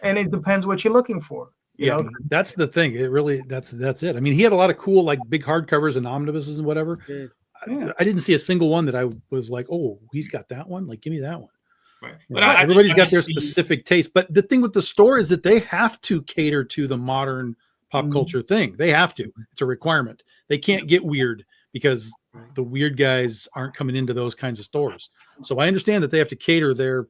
And it depends what you're looking for. You Yeah, know? that's the thing. It really that's it. I mean, he had a lot of cool like big hardcovers and omnibuses and whatever. Yeah. I didn't see a single one that I was like, oh, he's got that one. Like, give me that one. right. Yeah, But I everybody's just- got I their just see- specific taste. But the thing with the store is that they have to cater to the modern pop Mhm. culture thing. They have to. It's a requirement. They can't get weird because the weird guys aren't coming into those kinds of stores. So I understand that they have to cater their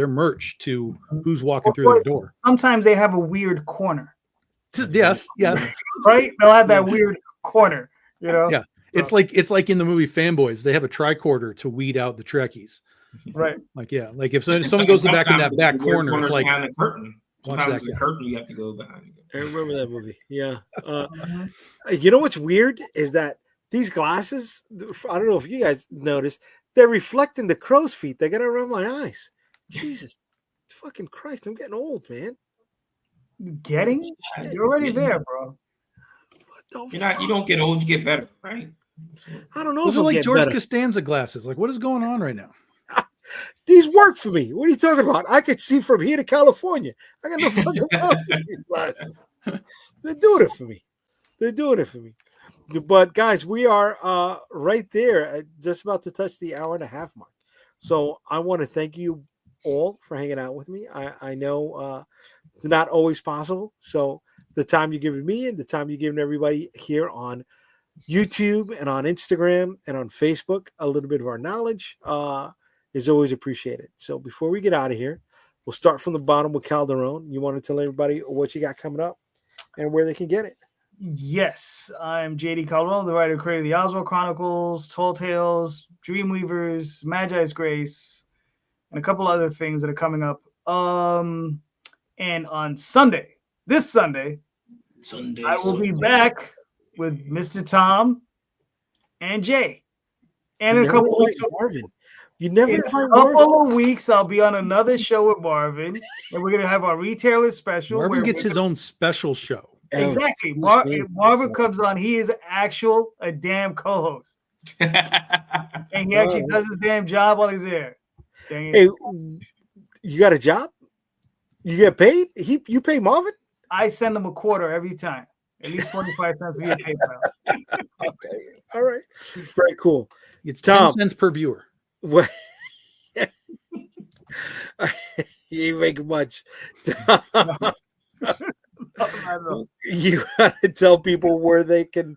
merch to who's walking through their door. Sometimes they have a weird corner, Yes, yes. right? They'll have that weird corner, you know? Yeah. It's like in the movie Fanboys, they have a tricorder to weed out the Trekkies. Right. Like, yeah, like if someone and goes back in that sometimes back the weird corner, it's corner's like behind the curtain. watch Sometimes that the guy. curtain you have to go behind. I remember that movie. Yeah. You know what's weird is that these glasses, I don't know if you guys noticed, they're reflecting the crow's feet. They're going to around my eyes. Jesus fucking Christ. I'm getting old, man. Getting? Shit. You're already Yeah. there, bro. What the You fuck? don't get old, you get better, right? I don't know those if are I'm like getting George better. Costanza glasses. Like, what is going on right now? These work for me. What are you talking about? I could see from here to California. I got no fucking problem with these glasses. They're doing it for me. They're doing it for me. But guys, we are right there, just about to touch the hour-and-a-half mark. So I want to thank you all for hanging out with me. I know it's not always possible. So the time you're giving me and the time you're giving everybody here on YouTube and on Instagram and on Facebook, a little bit of our knowledge is always appreciated. So before we get out of here, we'll start from the bottom with Calderon. You want to tell everybody what you got coming up and where they can get it? Yes, I'm JD Calderon, the writer who created the Oswald Chronicles, Tall Tales, Dreamweavers, Magi's Grace, and a couple other things that are coming up. And on Sunday, this Sunday, Sunday. I will be back with Mr. Tom and Jay. And in a couple of weeks, Marvin. You never in a invite Marvin. couple of weeks, I'll be on another show with Marvin, and we're gonna have our retailer special. Marvin where gets we're his own special show. Exactly. Oh, If Marvin comes on, he is a damn co-host, and he actually does his damn job while he's there. Dang it. Hey, you got a job? You get paid? You pay Marvin? I send him a quarter every time, at least 25 cents via PayPal. Okay, all right, very cool. It's Tom. 10 cents per viewer. What? You ain't making much. You gotta tell people where they can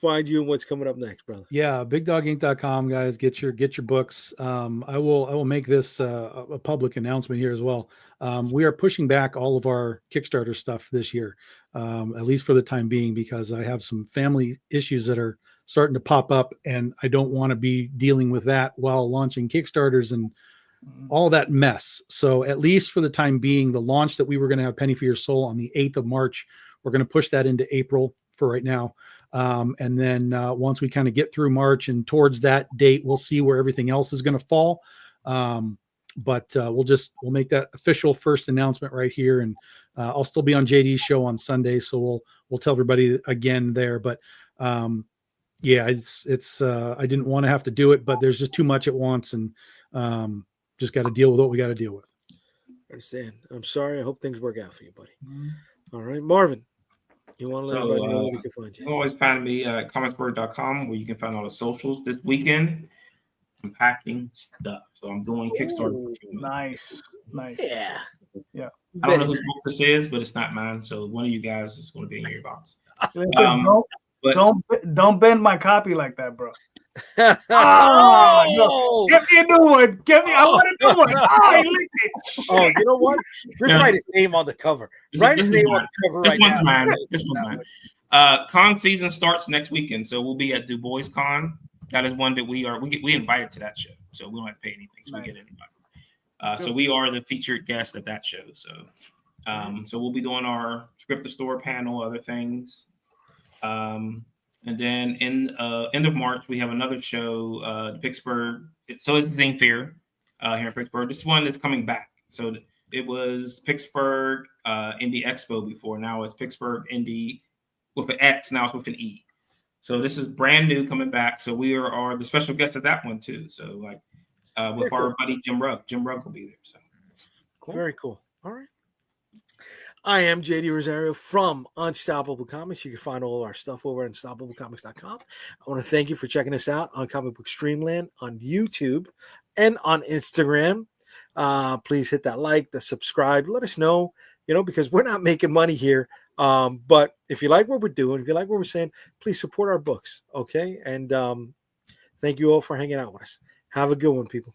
find you and what's coming up next, brother. Yeah, bigdoginc.com, guys. Get your books. I will make this a public announcement here as well. We are pushing back all of our Kickstarter stuff this year, at least for the time being, because I have some family issues that are starting to pop up, and I don't want to be dealing with that while launching Kickstarters and all that mess. So at least for the time being, the launch that we were going to have Penny for Your Soul on the 8th of March, we're going to push that into April for right now. And then once we kind of get through March and towards that date, we'll see where everything else is going to fall. But we'll make that official first announcement right here. And I'll still be on JD's show on Sunday. So we'll tell everybody again there, but yeah, it's I didn't want to have to do it, but there's just too much at once, and just got to deal with what we got to deal with. I understand. I'm sorry. I hope things work out for you, buddy. All right, Marvin. You want to let everybody know where we can find you? You can always find me at comicsburg.com, where you can find all the socials. This weekend, I'm packing stuff. So I'm doing Kickstarter. Ooh, Nice. Yeah. I don't know whose book this is, but it's not mine. So one of you guys is going to be in your box. Listen, but- don't bend my copy like that, bro. Oh, Give me a new one. I want a new one. Oh, he licked it. Oh, you know what? Just write his name on the cover. Write his name on the cover This right one's now. mine. This one's mine. Con season starts next weekend, so we'll be at Du Bois Con. That is one that we invited to that show, so we don't have to pay anything, so we get anybody. So we are the featured guest at that show. So, so we'll be doing our Script the Store panel, other things. And then in end of March, we have another show, Pittsburgh. So it's the Zine Fair here in Pittsburgh. This one is coming back. So it was Pittsburgh Indie Expo before. Now it's Pittsburgh Indie with an X. Now it's with an E. So this is brand new coming back. So we are the special guest at that one too. So like with our buddy Jim Rugg. Jim Rugg will be there. So Cool. Very cool. All right. I am JD Rosario from Unstoppable Comics. You can find all of our stuff over at unstoppablecomics.com. I want to thank you for checking us out on Comic Book Streamland on YouTube and on Instagram. Please hit that like, the subscribe. Let us know, because we're not making money here. But if you like what we're doing, if you like what we're saying, please support our books. Okay. And thank you all for hanging out with us. Have a good one, people.